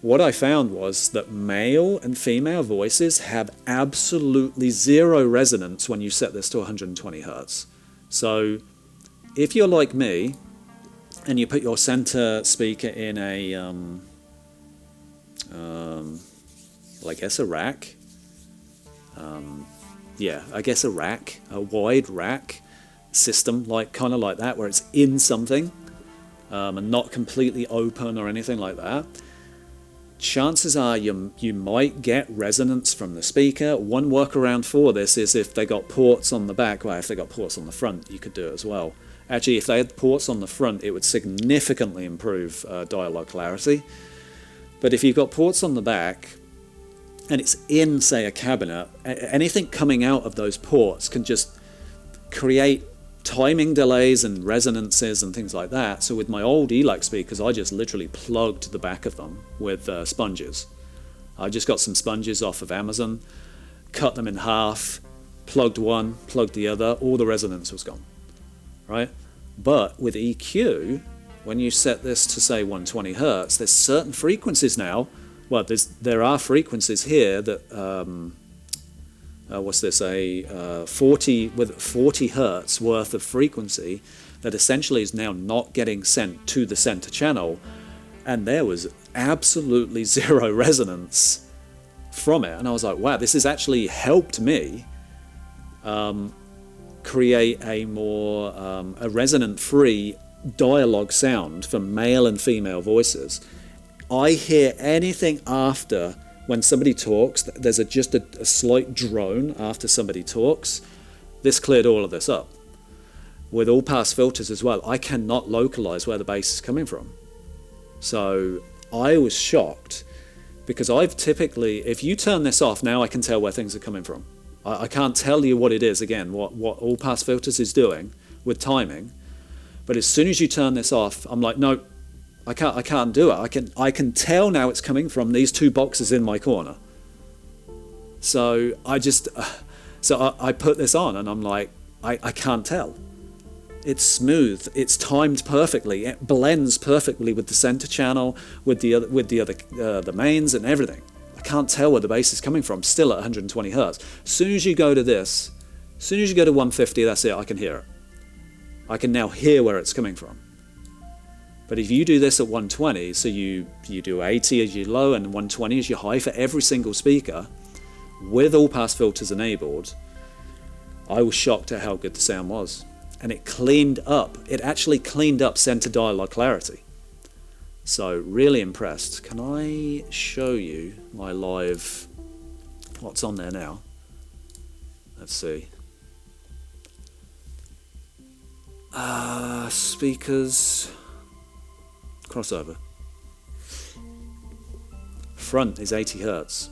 what I found was that male and female voices have absolutely zero resonance when you set this to 120 hertz. So if you're like me, and you put your center speaker in a, I guess a rack. Yeah, I guess a rack, a wide rack system, kind of like that, where it's in something and not completely open or anything like that. Chances are you might get resonance from the speaker. One workaround for this is if they got ports on the back, well, if they got ports on the front, you could do it as well. Actually, if they had ports on the front, it would significantly improve dialogue clarity. But if you've got ports on the back, and it's in, say, a cabinet, anything coming out of those ports can just create timing delays and resonances and things like that. So with my old ELAC speakers, I just literally plugged the back of them with sponges. I just got some sponges off of Amazon, cut them in half, plugged one, plugged the other, all the resonance was gone. Right? But with EQ, when you set this to say 120 hertz, there's certain frequencies now. Well, there are frequencies here that what's this? 40 hertz worth of frequency that essentially is now not getting sent to the center channel, and there was absolutely zero resonance from it. And I was like, wow, this has actually helped me create a more a resonant-free dialogue sound for male and female voices. I hear anything after when somebody talks, there's just a slight drone after somebody talks. This cleared all of this up. With all-pass filters as well, I cannot localize where the bass is coming from. So I was shocked because I've typically, if you turn this off, now I can tell where things are coming from. I can't tell you what it is, again, what all-pass filters is doing with timing, but as soon as you turn this off, I'm like, no, I can't do it. I can tell now it's coming from these two boxes in my corner. So I put this on and I'm like, I can't tell. It's smooth, it's timed perfectly, it blends perfectly with the center channel, with the mains and everything. I can't tell where the bass is coming from, still at 120 hertz. As soon as you go to this, as soon as you go to 150, that's it, I can hear it. I can now hear where it's coming from. But if you do this at 120, so you do 80 as your low and 120 as your high for every single speaker, with all pass filters enabled, I was shocked at how good the sound was. And it actually cleaned up center dialogue clarity. So really impressed. Can I show you my live, what's on there now? Let's see. Speakers, crossover. Front is 80 hertz.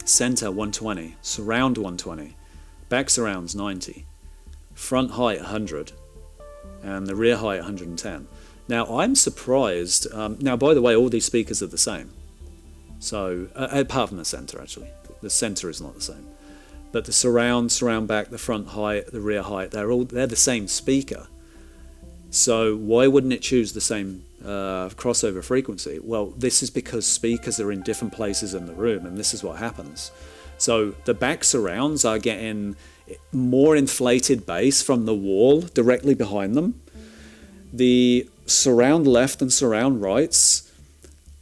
Center 120, surround 120, back surrounds 90, front height 100, and the rear height 110. Now I'm surprised. Now, by the way, all these speakers are the same. So apart from the center, actually, the center is not the same. But the surround back, the front height, the rear height, they're the same speaker. So why wouldn't it choose the same crossover frequency? Well, this is because speakers are in different places in the room, and this is what happens. So the back surrounds are getting more inflated bass from the wall directly behind them. The surround left and surround rights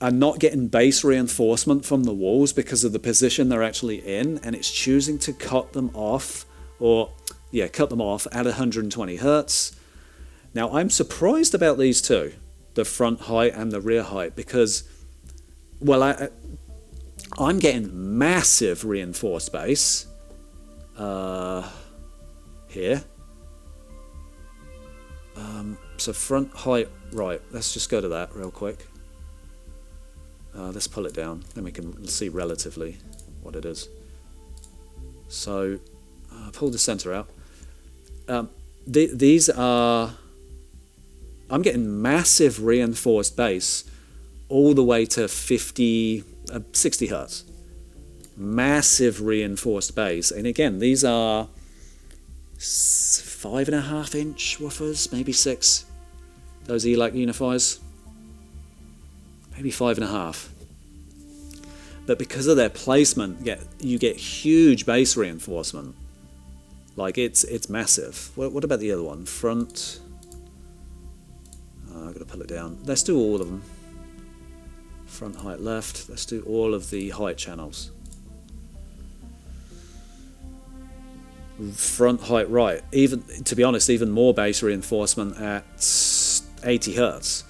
are not getting bass reinforcement from the walls because of the position they're actually in, and it's choosing to cut them off at 120 hertz. Now I'm surprised about these two, the front height and the rear height, because, well, I'm getting massive reinforced bass here. So front height, right, let's just go to that real quick. Let's pull it down, then we can see relatively what it is. So pull the center out. These are, I'm getting massive reinforced bass all the way to 60 hertz. Massive reinforced bass. And again, these are 5.5 inch woofers, maybe 6. Those ELAC unifiers, maybe 5.5. But because of their placement, you get huge bass reinforcement. Like it's massive. What about the other one? Front. I've got to pull it down. Let's do all of them. Front height left. Let's do all of the height channels. Front height right. Even, to be honest, even more bass reinforcement at 80 hertz.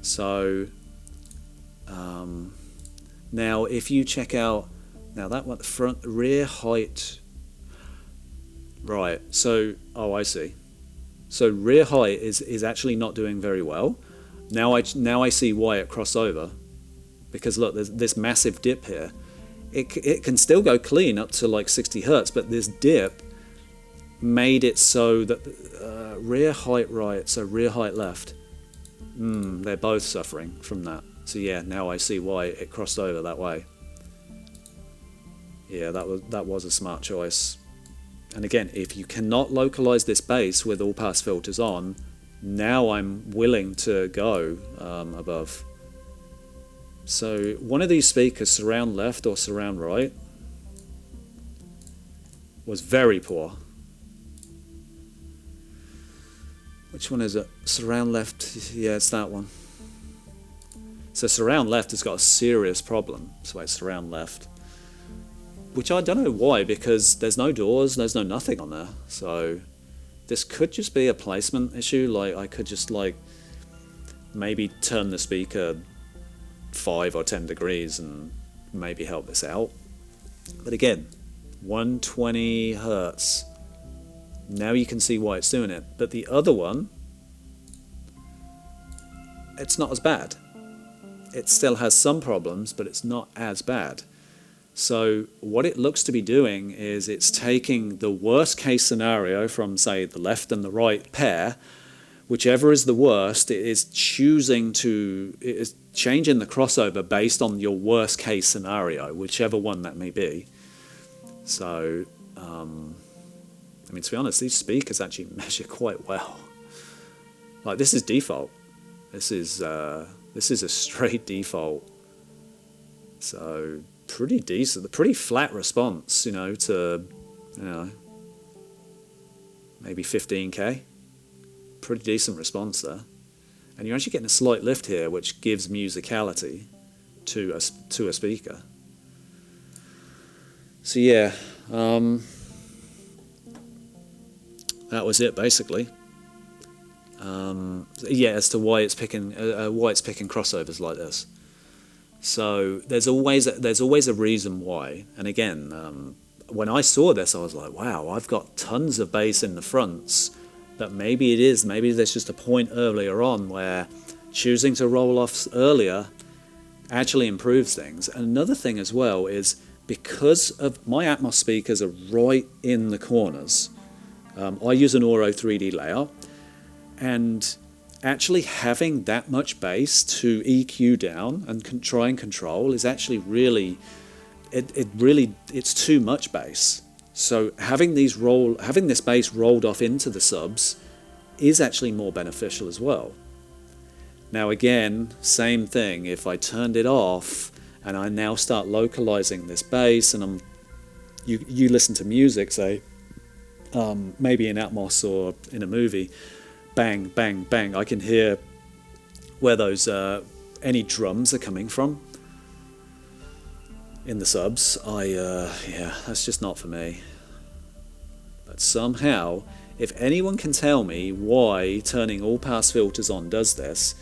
So now if you check out, now that one, the front rear height, right, so I see. So rear height is actually not doing very well. Now I see why it crossed over, because look, there's this massive dip here. It can still go clean up to like 60 hertz, but this dip made it so that rear height right, so rear height left, they're both suffering from that. So yeah, now I see why it crossed over that way. Yeah, that was a smart choice. And again, if you cannot localize this bass with all pass filters on, now I'm willing to go above. So one of these speakers, surround left or surround right, was very poor. Which one is it? Surround left, yeah, it's that one. So surround left has got a serious problem. So it's surround left. Which I don't know why, because there's no doors, there's no nothing on there. So this could just be a placement issue. Like I could just like maybe turn the speaker 5 or 10 degrees and maybe help this out. But again, 120 hertz. Now you can see why it's doing it. But the other one, it's not as bad. It still has some problems, but it's not as bad. So what it looks to be doing is it's taking the worst case scenario from, say, the left and the right pair, whichever is the worst, it is changing the crossover based on your worst case scenario, whichever one that may be. So, I mean, to be honest, these speakers actually measure quite well. Like, this is default. This is a straight default. So pretty decent, pretty flat response, to, maybe 15K. Pretty decent response there. And you're actually getting a slight lift here, which gives musicality to a speaker. So yeah, that was it basically. Yeah, as to why it's picking crossovers like this. So there's always a reason why. And again, when I saw this, I was like, wow, I've got tons of bass in the fronts. But maybe there's just a point earlier on where choosing to roll off earlier actually improves things. And another thing as well is, because of my ATMOS speakers are right in the corners, I use an Auro 3D layout, And actually having that much bass to EQ down and try and control is actually really, it's too much bass. So having this bass rolled off into the subs is actually more beneficial as well. Now again, same thing, if I turned it off and I now start localizing this bass, and you listen to music, say, maybe in ATMOS or in a movie, bang, bang, bang, I can hear where those any drums are coming from in the subs. Yeah, that's just not for me. But somehow, if anyone can tell me why turning all pass filters on does this,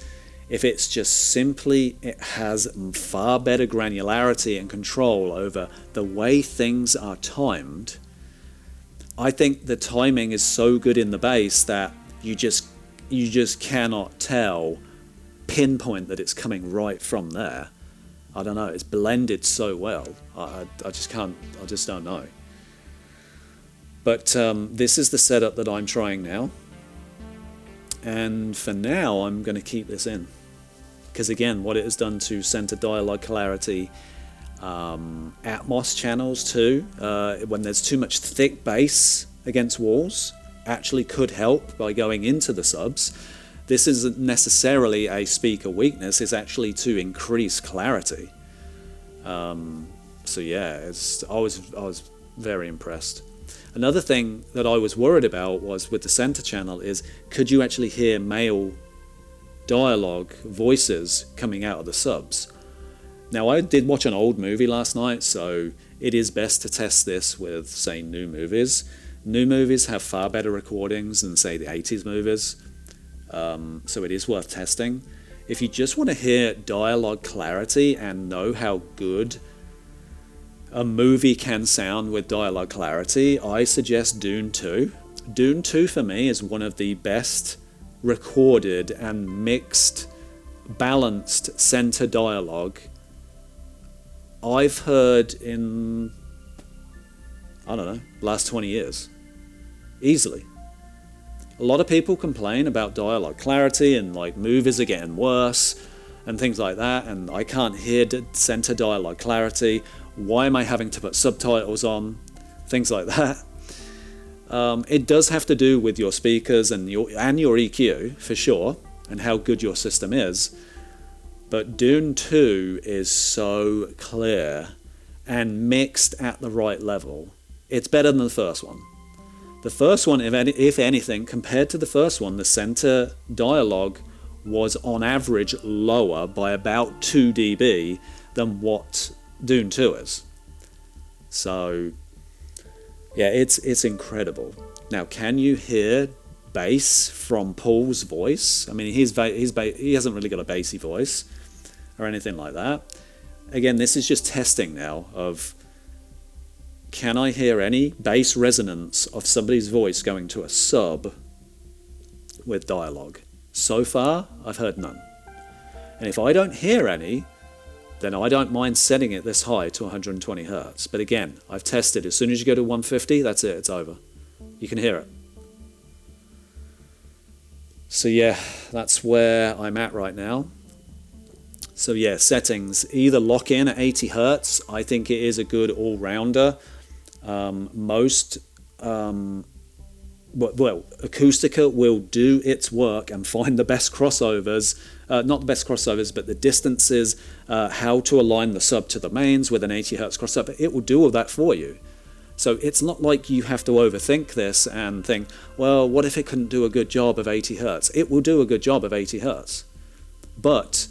if it's just simply it has far better granularity and control over the way things are timed, I think the timing is so good in the bass that you just cannot pinpoint that it's coming right from there. I don't know, it's blended so well. I just don't know. But this is the setup that I'm trying now. And for now, I'm going to keep this in. Because again, what it has done to center dialogue clarity, ATMOS channels too, when there's too much thick bass against walls, actually could help by going into the subs. This isn't necessarily a speaker weakness, it's actually to increase clarity. So yeah, I was very impressed. Another thing that I was worried about was with the center channel is, could you actually hear male dialogue voices coming out of the subs? Now I did watch an old movie last night, so it is best to test this with, say, new movies. New movies have far better recordings than, say, the 80s movies, so it is worth testing. If you just want to hear dialogue clarity and know how good a movie can sound with dialogue clarity, I suggest Dune 2. Dune 2 for me is one of the best recorded and mixed, balanced center dialogue I've heard in, I don't know, last 20 years. Easily. A lot of people complain about dialogue clarity and like movies are getting worse and things like that, and I can't hear center dialogue clarity. Why am I having to put subtitles on? Things like that. It does have to do with your speakers and your EQ for sure, and how good your system is. But Dune 2 is so clear and mixed at the right level. It's better than the first one. The first one, if anything, compared to the first one, the center dialogue was on average lower by about 2 dB than what Dune 2 is. So yeah, it's incredible. Now, can you hear bass from Paul's voice? I mean, he hasn't really got a bassy voice or anything like that. Again, this is just testing now of, can I hear any bass resonance of somebody's voice going to a sub with dialogue? So far, I've heard none. And if I don't hear any, then I don't mind setting it this high to 120 Hertz. But again, I've tested. As soon as you go to 150, that's it, it's over. You can hear it. So yeah, that's where I'm at right now. So yeah, settings, either lock in at 80 Hertz. I think it is a good all-rounder. Acoustica will do its work and find the best crossovers, not the best crossovers, but the distances, how to align the sub to the mains with an 80 Hertz crossover. It will do all that for you. So it's not like you have to overthink this and think, well, what if it couldn't do a good job of 80 Hertz? It will do a good job of 80 Hertz. But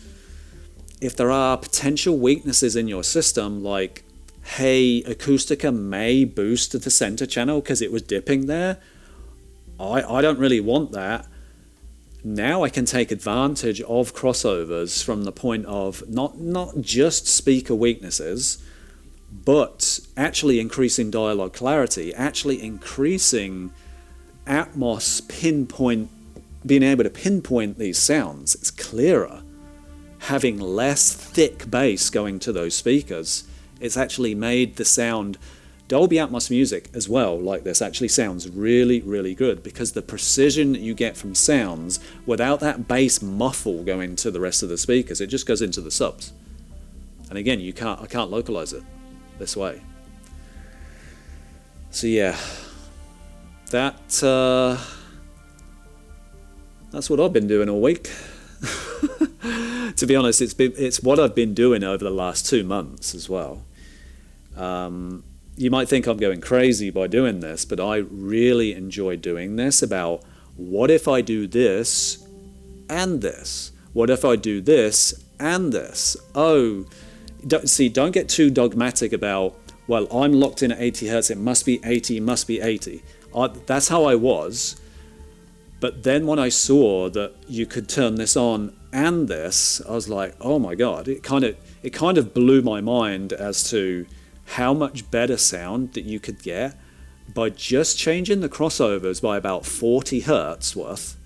if there are potential weaknesses in your system, like, hey, Acoustica may boost the center channel because it was dipping there, I don't really want that. Now I can take advantage of crossovers from the point of not just speaker weaknesses, but actually increasing dialogue clarity, actually increasing ATMOS pinpoint, being able to pinpoint these sounds. It's clearer. Having less thick bass going to those speakers, it's actually made the sound Dolby Atmos music as well, like this, actually sounds really, really good because the precision that you get from sounds without that bass muffle going to the rest of the speakers, it just goes into the subs. And again, I can't localize it this way. So yeah, that's what I've been doing all week. To be honest, it's what I've been doing over the last 2 months as well. You might think I'm going crazy by doing this, but I really enjoy doing this about what if I do this and this? What if I do this and this? Oh, don't get too dogmatic about, well, I'm locked in at 80 hertz, it must be 80, must be 80. That's how I was. But then when I saw that you could turn this on and this, I was like, oh my God, it kind of blew my mind as to how much better sound that you could get by just changing the crossovers by about 40 hertz worth.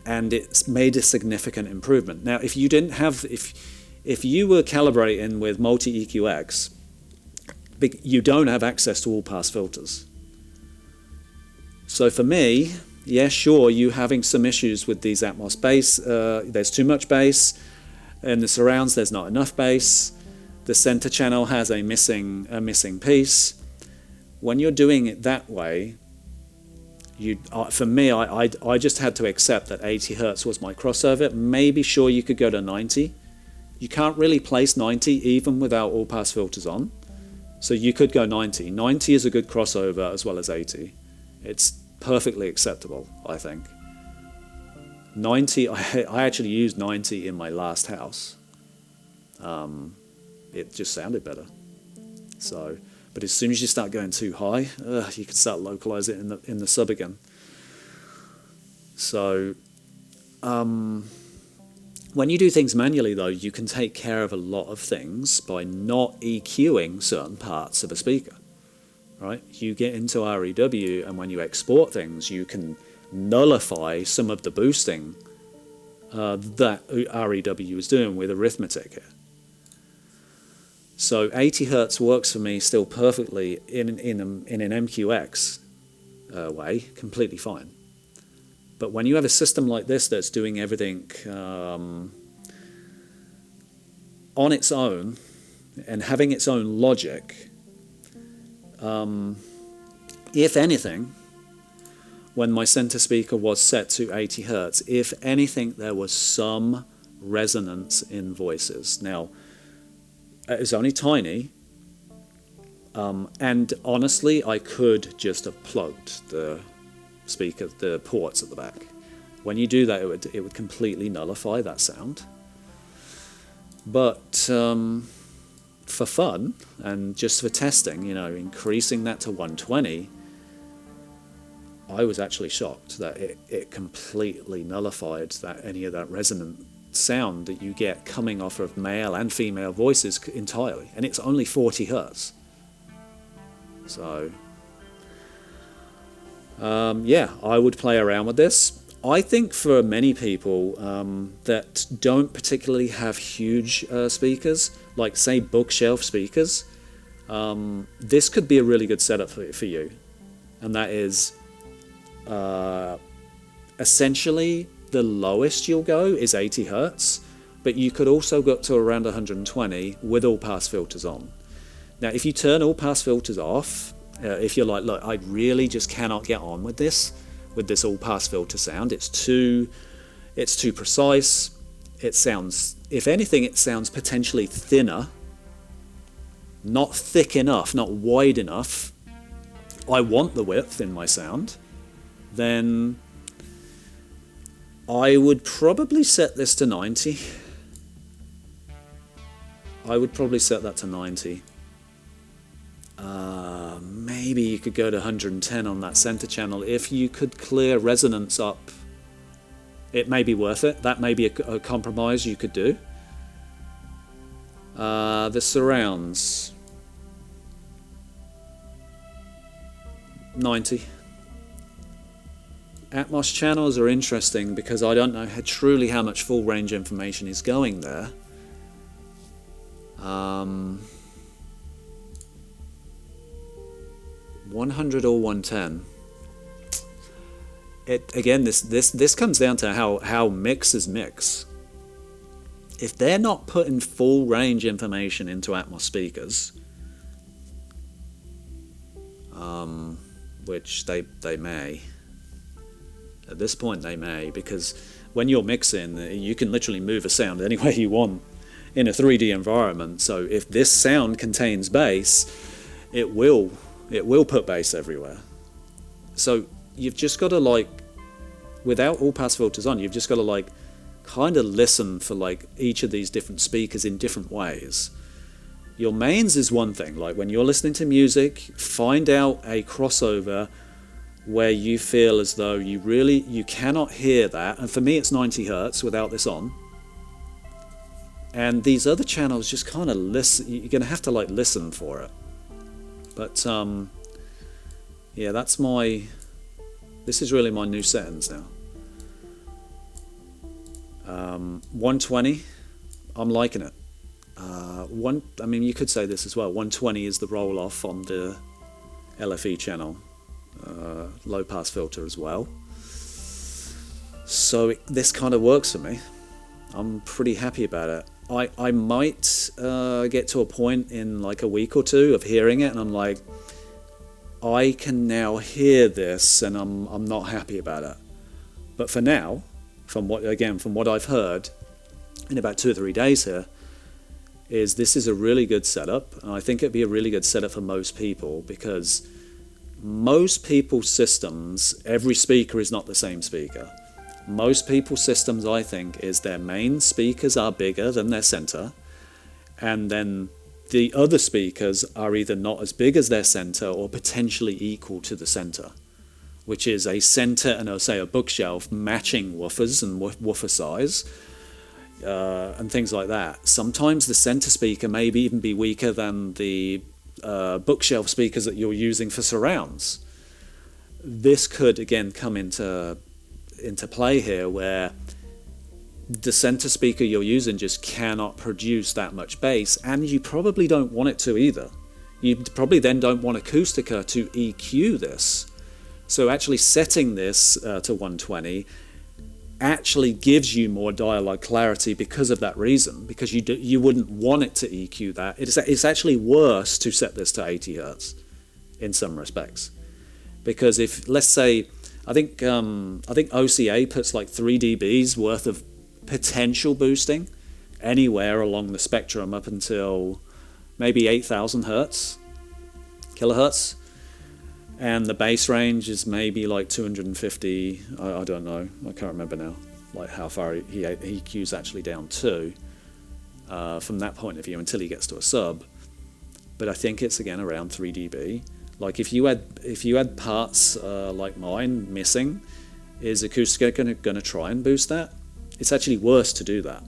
And it's made a significant improvement. Now, if you didn't have, if you were calibrating with multi-EQX, you don't have access to all pass filters. So for me, yeah, sure, you having some issues with these Atmos bass. There's too much bass. In the surrounds, there's not enough bass. The center channel has a missing piece. When you're doing it that way, for me, I just had to accept that 80 hertz was my crossover. Maybe sure you could go to 90. You can't really place 90 even without all pass filters on. So you could go 90. 90 is a good crossover as well as 80. It's perfectly acceptable, I think. 90, I actually used 90 in my last house. It just sounded better. So, but as soon as you start going too high, you can start localize it in the sub again. So, when you do things manually, though, you can take care of a lot of things by not EQing certain parts of a speaker. Right? You get into REW, and when you export things, you can nullify some of the boosting that REW is doing with arithmetic here. So 80 hertz works for me still perfectly in an MQX way, completely fine. But when you have a system like this that's doing everything on its own and having its own logic, if anything, when my center speaker was set to 80 hertz, if anything, there was some resonance in voices. Now, it was only tiny, and honestly, I could just have plugged the speaker, the ports at the back. When you do that, it would completely nullify that sound. But for fun and just for testing, increasing that to 120, I was actually shocked that it completely nullified any of that resonant sound that you get coming off of male and female voices entirely, and it's only 40 hertz. So yeah, I would play around with this. I think for many people that don't particularly have huge speakers, like say bookshelf speakers, this could be a really good setup for you. And that is essentially the lowest you'll go is 80 hertz, but you could also go up to around 120 with all pass filters on. Now, if you turn all pass filters off, if you're like, look, I really just cannot get on with this all pass filter sound, it's too precise. It sounds, if anything, it sounds potentially thinner, not thick enough, not wide enough. I want the width in my sound. Then I would probably set this to 90. I would probably set that to 90. Maybe you could go to 110 on that center channel. If you could clear resonance up, it may be worth it. That may be a compromise you could do. The surrounds, 90. Atmos channels are interesting because I don't know truly how much full range information is going there. 100 or 110. Again, this comes down to how mixers mix. If they're not putting full range information into ATMOS speakers, which they may, at this point they may, because when you're mixing, you can literally move a sound any way you want in a 3D environment. So if this sound contains bass, it will put bass everywhere. So you've just got to, like, without all pass filters on, you've just got to, like, kind of listen for, like, each of these different speakers in different ways. Your mains is one thing. Like, when you're listening to music, find out a crossover where you feel as though you cannot hear that. And for me, it's 90 hertz without this on. And these other channels, just kind of listen. You're going to have to, like, listen for it. But yeah, this is really my new settings now. 120, I'm liking it. I mean, you could say this as well. 120 is the roll off on the LFE channel. Low pass filter as well. So this kind of works for me. I'm pretty happy about it. I might get to a point in like a week or two of hearing it and I'm like, I can now hear this and I'm not happy about it. But for now, from what I've heard in about 2 or 3 days here, this is a really good setup, and I think it'd be a really good setup for most people, because most people's systems, every speaker is not the same speaker. Most people's systems, I think, is their main speakers are bigger than their center, and then the other speakers are either not as big as their center or potentially equal to the center, which is a center and, say, a bookshelf matching woofers and woofer size, and things like that. Sometimes the center speaker may even be weaker than the bookshelf speakers that you're using for surrounds. This could, again, come into play here, where the center speaker you're using just cannot produce that much bass, and you probably don't want it to either. You probably then don't want Acoustica to EQ this. So actually setting this to 120 actually gives you more dialogue clarity because of that reason, because you wouldn't want it to EQ that. It's actually worse to set this to 80 hertz in some respects, because if, let's say, I think OCA puts like 3 dBs worth of potential boosting anywhere along the spectrum up until maybe 8,000 kilohertz, and the bass range is maybe like 250. I don't know. I can't remember now, like how far he EQs actually down to from that point of view until he gets to a sub. But I think it's again around 3 dB. Like if you had parts like mine missing, is Acoustica going to try and boost that? It's actually worse to do that.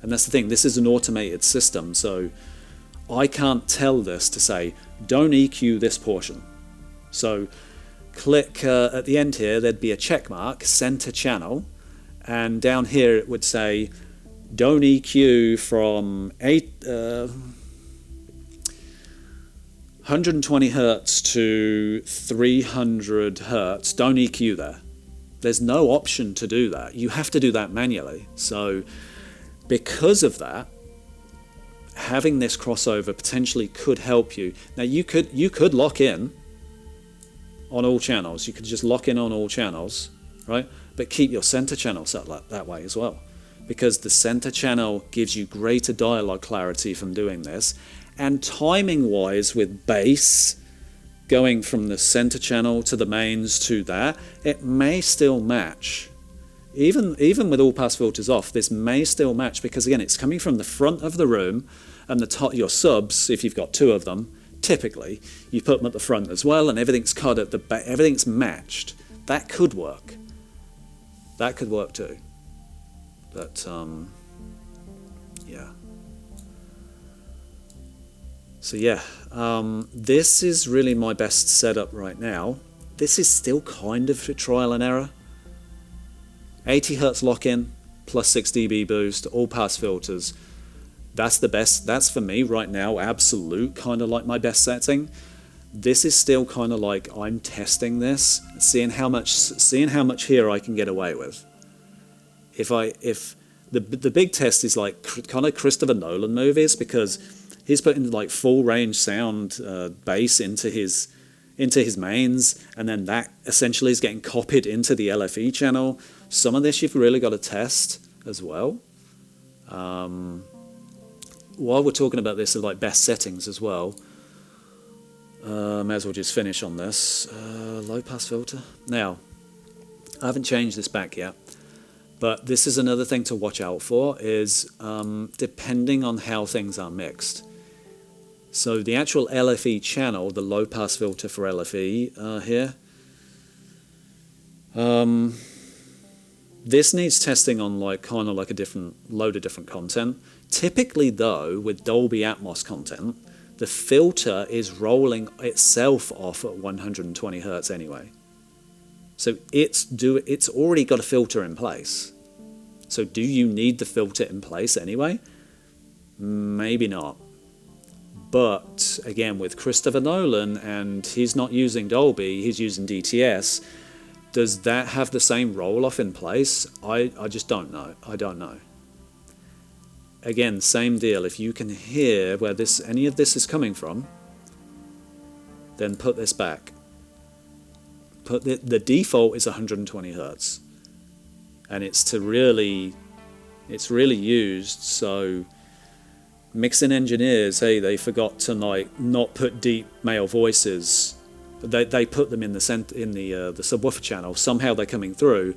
And that's the thing. This is an automated system, so I can't tell this to say, don't EQ this portion. So click at the end here, there'd be a check mark, center channel, and down here it would say, don't EQ from 120 hertz to 300 hertz, don't EQ there. There's no option to do that. You have to do that manually. So because of that, having this crossover potentially could help you. Now you could lock in on all channels. You could just lock in on all channels, right? But keep your center channel set that way as well, because the center channel gives you greater dialogue clarity from doing this. And timing wise, with bass going from the center channel to the mains to that, it may still match. Even with all pass filters off, this may still match, because again, it's coming from the front of the room, and the top, your subs, if you've got 2 of them, typically you put them at the front as well, and everything's cut at the back, everything's matched. That could work. That could work too. But yeah. So yeah, this is really my best setup right now. This is still kind of a trial and error. 80 hertz lock-in plus 6 dB boost, all pass filters. That's the best. That's for me right now, absolute, kind of like my best setting. this is still kind of like I'm testing this, seeing how much here I can get away with. If the big test is like kind of Christopher Nolan movies, because he's putting like full range sound bass into his mains, and then that essentially is getting copied into the LFE channel. Some of this you've really got to test as well. While we're talking about this, like best settings as well, may as well just finish on this. Low pass filter. Now, I haven't changed this back yet, but this is another thing to watch out for, is depending on how things are mixed. So the actual LFE channel, the low pass filter for LFE here, this needs testing on like kind of like a different load of different content. Typically though, with Dolby Atmos content, the filter is rolling itself off at 120 Hertz anyway. So it's already got a filter in place. So do you need the filter in place anyway? Maybe not. But again, with Christopher Nolan, and he's not using Dolby, he's using DTS, does that have the same roll-off in place? I just don't know. I don't know. Again, same deal. If you can hear where any of this is coming from, then put this back. The default is 120 Hertz, and it's really used so. Mixing engineers, hey, they forgot to like not put deep male voices. They put them in the subwoofer channel. Somehow they're coming through.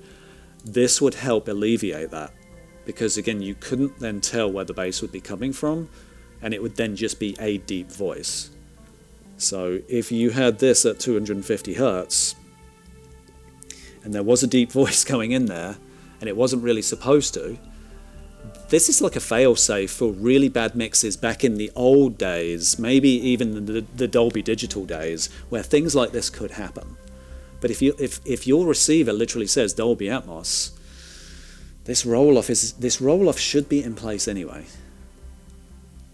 This would help alleviate that, because again, you couldn't then tell where the bass would be coming from, and it would then just be a deep voice. So if you had this at 250 Hertz, and there was a deep voice going in there, and it wasn't really supposed to, this is like a fail-safe for really bad mixes back in the old days, maybe even the Dolby Digital days, where things like this could happen. But if your receiver literally says Dolby Atmos, this roll-off should be in place anyway.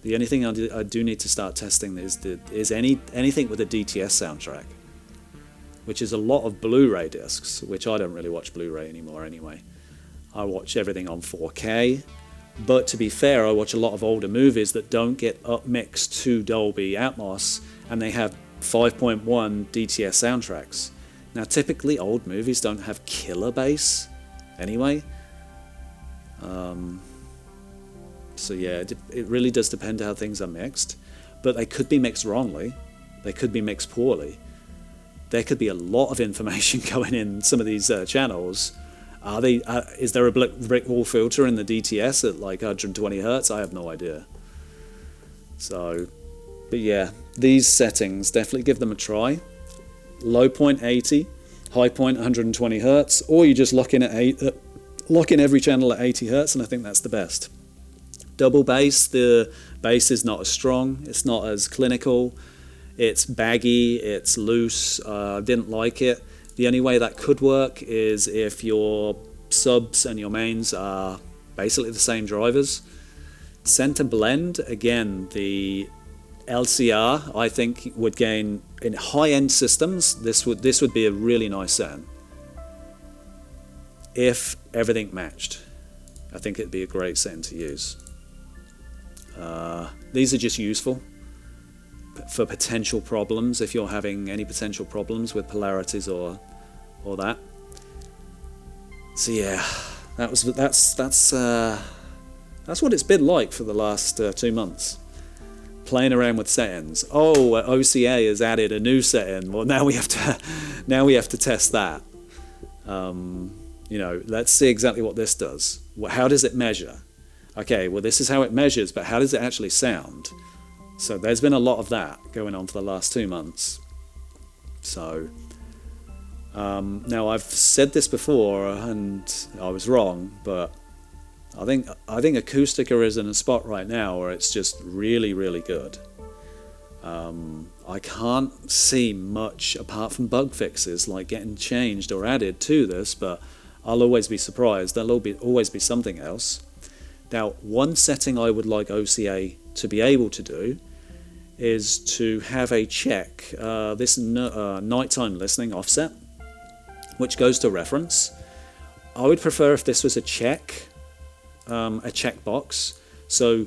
The only thing I do need to start testing is anything with a DTS soundtrack, which is a lot of Blu-ray discs, which I don't really watch Blu-ray anymore anyway. I watch everything on 4K. But to be fair, I watch a lot of older movies that don't get upmixed to Dolby Atmos, and they have 5.1 DTS soundtracks. Now, typically, old movies don't have killer bass anyway. So yeah, it really does depend how things are mixed. But they could be mixed wrongly. They could be mixed poorly. There could be a lot of information going in some of these channels. Is there a brick wall filter in the DTS at like 120 Hertz? I have no idea. So, but yeah, these settings, definitely give them a try. Low point 80, high point 120 Hertz, or you just lock in every channel at 80 Hertz, and I think that's the best. Double bass, the bass is not as strong, it's not as clinical, it's baggy, it's loose, didn't like it. The only way that could work is if your subs and your mains are basically the same drivers. Center blend, again, the LCR, I think, would gain in high-end systems. This would be a really nice setting if everything matched. I think it'd be a great setting to use. These are just useful for potential problems, if you're having any potential problems with polarities or that. So yeah, that's what it's been like for the last 2 months, playing around with settings. Oh, OCA has added a new setting. Well, now we have to test that. Let's see exactly what this does. How does it measure? Okay, well, this is how it measures, but how does it actually sound? So there's been a lot of that going on for the last 2 months. So now I've said this before and I was wrong, but I think Acoustica is in a spot right now where it's just really, really good. I can't see much apart from bug fixes like getting changed or added to this, but I'll always be surprised. There'll always be something else. Now, one setting I would like OCA to be able to do is to have a check, this nighttime listening offset, which goes to reference. I would prefer if this was a checkbox. So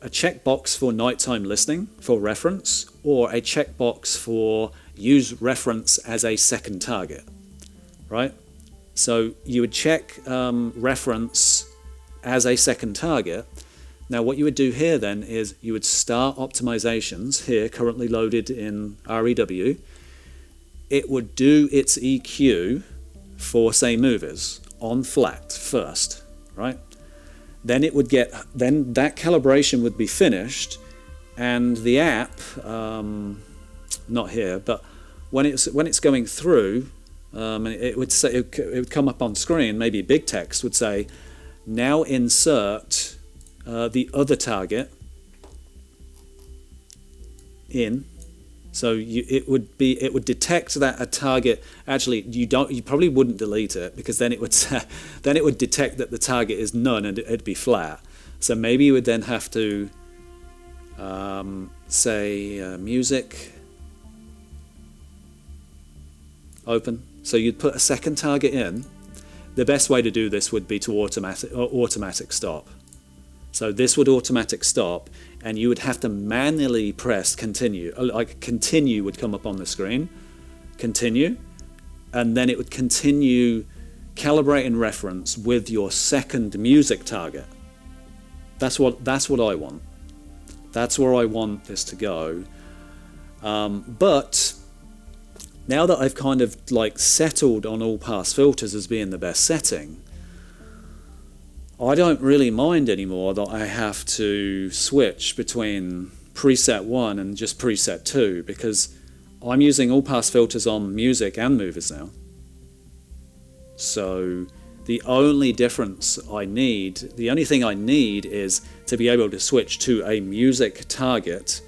a checkbox for nighttime listening for reference, or a checkbox for use reference as a second target, right? So you would check reference as a second target. Now what you would do here then is you would start optimizations here, currently loaded in REW. It would do its EQ for, say, movies on flat first, right? Then it would then that calibration would be finished, and the app, not here, but when it's going through, it would say, it would come up on screen, maybe big text would say, now insert the other target in. So it would detect that a target, actually you probably wouldn't delete it, because then it would detect that the target is none and it'd be flat. So maybe you would then have to say music open. So you'd put a second target in. The best way to do this would be to automatic stop. So this would automatic stop, and you would have to manually press continue. Like continue would come up on the screen, continue, and then it would continue calibrating reference with your second music target. That's what I want. That's where I want this to go. But now that I've kind of like settled on all pass filters as being the best setting, I don't really mind anymore that I have to switch between preset 1 and just preset 2, because I'm using all pass filters on music and movies now. So the only thing I need is to be able to switch to a music target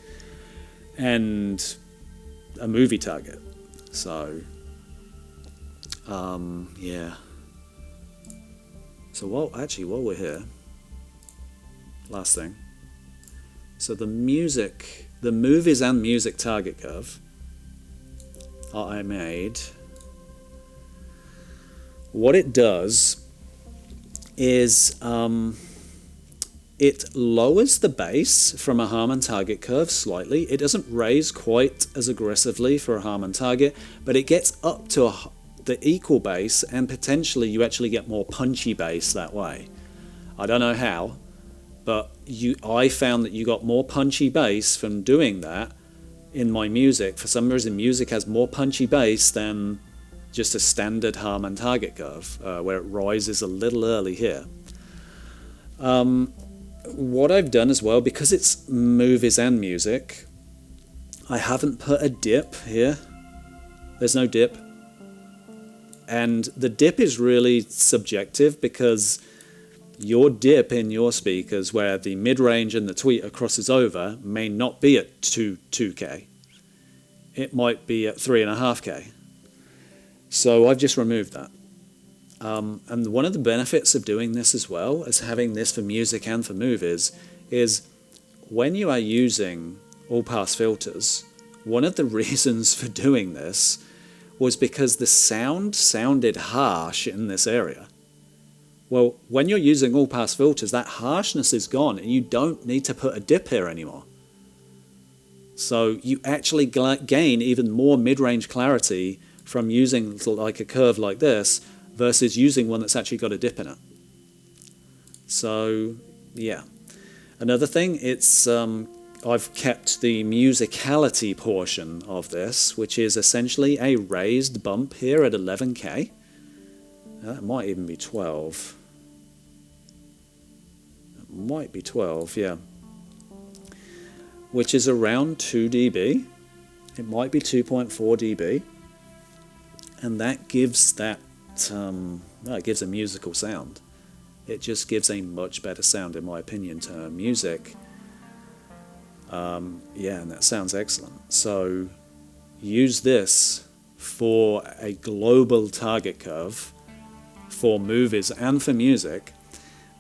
and a movie target. So yeah. So while we're here, last thing. So the movies and music target curve I made. What it does is it lowers the bass from a Harman target curve slightly. It doesn't raise quite as aggressively for a Harman target, but it gets up to the equal bass, and potentially you actually get more punchy bass that way. I don't know how, but I found that you got more punchy bass from doing that in my music. For some reason, music has more punchy bass than just a standard Harman target curve, where it rises a little early here. What I've done as well, because it's movies and music, I haven't put a dip here. There's no dip. And the dip is really subjective, because your dip in your speakers, where the mid-range and the tweeter crosses over, may not be at 2K. It might be at 3.5K. So I've just removed that. And one of the benefits of doing this as well, as having this for music and for movies, is when you are using all-pass filters, one of the reasons for doing this was because the sound sounded harsh in this area. Well, when you're using all-pass filters, that harshness is gone, and you don't need to put a dip here anymore. So you actually gain even more mid-range clarity from using like a curve like this versus using one that's actually got a dip in it. So yeah. Another thing, it's I've kept the musicality portion of this, which is essentially a raised bump here at 11K. That might even be 12. It might be 12, yeah. Which is around 2 dB. It might be 2.4 dB. And that gives that, it gives a musical sound. It just gives a much better sound, in my opinion, to music. Yeah, and that sounds excellent. So use this for a global target curve for movies and for music.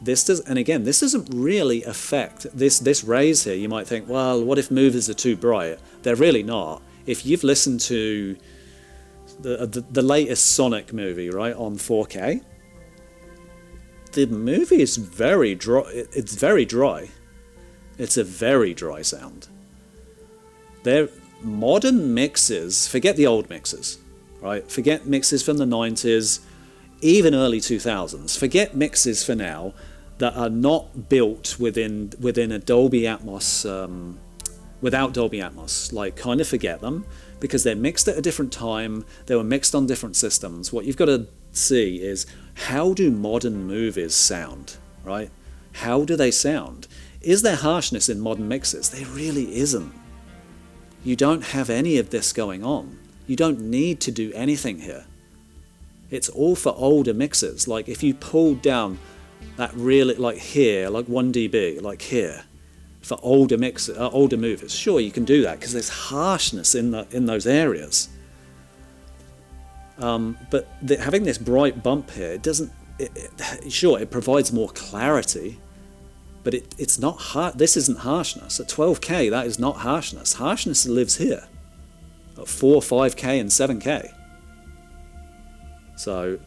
this does, and again, this doesn't really affect this raise here. You might think, well, what if movies are too bright? They're really not. If you've listened to the latest Sonic movie, right, on 4K, the movie is very dry. It's very dry. It's a very dry sound. They're modern mixes. Forget the old mixes, right? Forget mixes from the 90s, even early 2000s. Forget mixes for now that are not built within a Dolby Atmos, without Dolby Atmos. Like, kind of forget them, because they're mixed at a different time. They were mixed on different systems. What you've got to see is, how do modern movies sound, right? How do they sound? Is there harshness in modern mixes? There really isn't. You don't have any of this going on. You don't need to do anything here. It's all for older mixes. Like, if you pulled down that really, like here, like 1 dB, like here, for older movies, sure, you can do that because there's harshness in those areas. But having this bright bump here, it doesn't. Sure, it provides more clarity, but it's not this isn't harshness. At 12K, that is not harshness. Harshness lives here at 4, 5K, and 7K. So,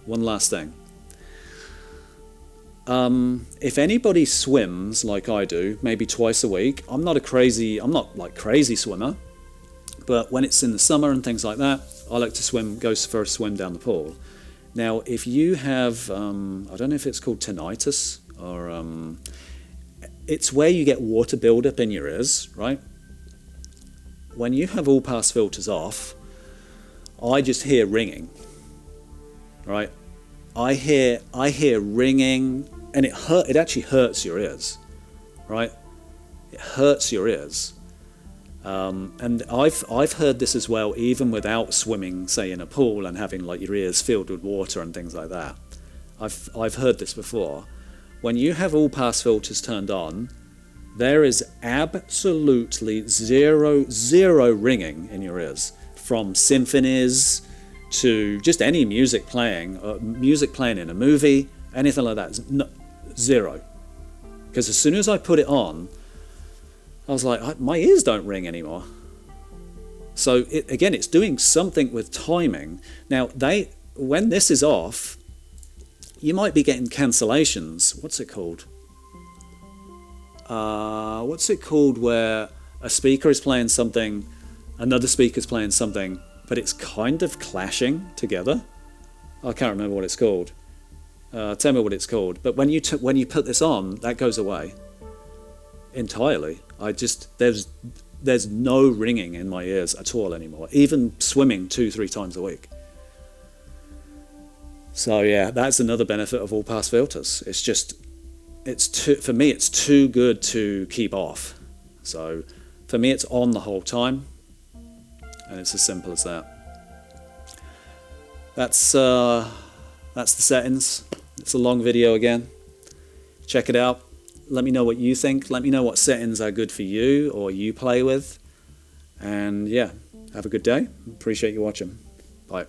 one last thing. If anybody swims like I do, maybe twice a week, I'm not like crazy swimmer, but when it's in the summer and things like that, I like to go for a swim down the pool. Now, if you have, I don't know if it's called tinnitus, or it's where you get water buildup in your ears, right? When you have all pass filters off, I just hear ringing, right? I hear ringing, and it actually hurts your ears, right? It hurts your ears. And I've heard this as well, even without swimming, say, in a pool and having like your ears filled with water and things like that. I've heard this before. When you have all pass filters turned on, there is absolutely zero ringing in your ears, from symphonies to just any music playing in a movie, anything like that. Zero. Because as soon as I put it on, I was like, my ears don't ring anymore. So again, it's doing something with timing. Now, when this is off, you might be getting cancellations. What's it called? Where a speaker is playing something, another speaker's playing something, but it's kind of clashing together. I can't remember what it's called. Tell me what it's called. But when you put this on, that goes away entirely. There's no ringing in my ears at all anymore, even swimming 2-3 times a week. So yeah, that's another benefit of all pass filters. For me, it's too good to keep off. So for me, it's on the whole time, and it's as simple as that. That's the settings. It's a long video again. Check it out. Let me know what you think. Let me know what settings are good for you or you play with. And yeah, have a good day. Appreciate you watching. Bye.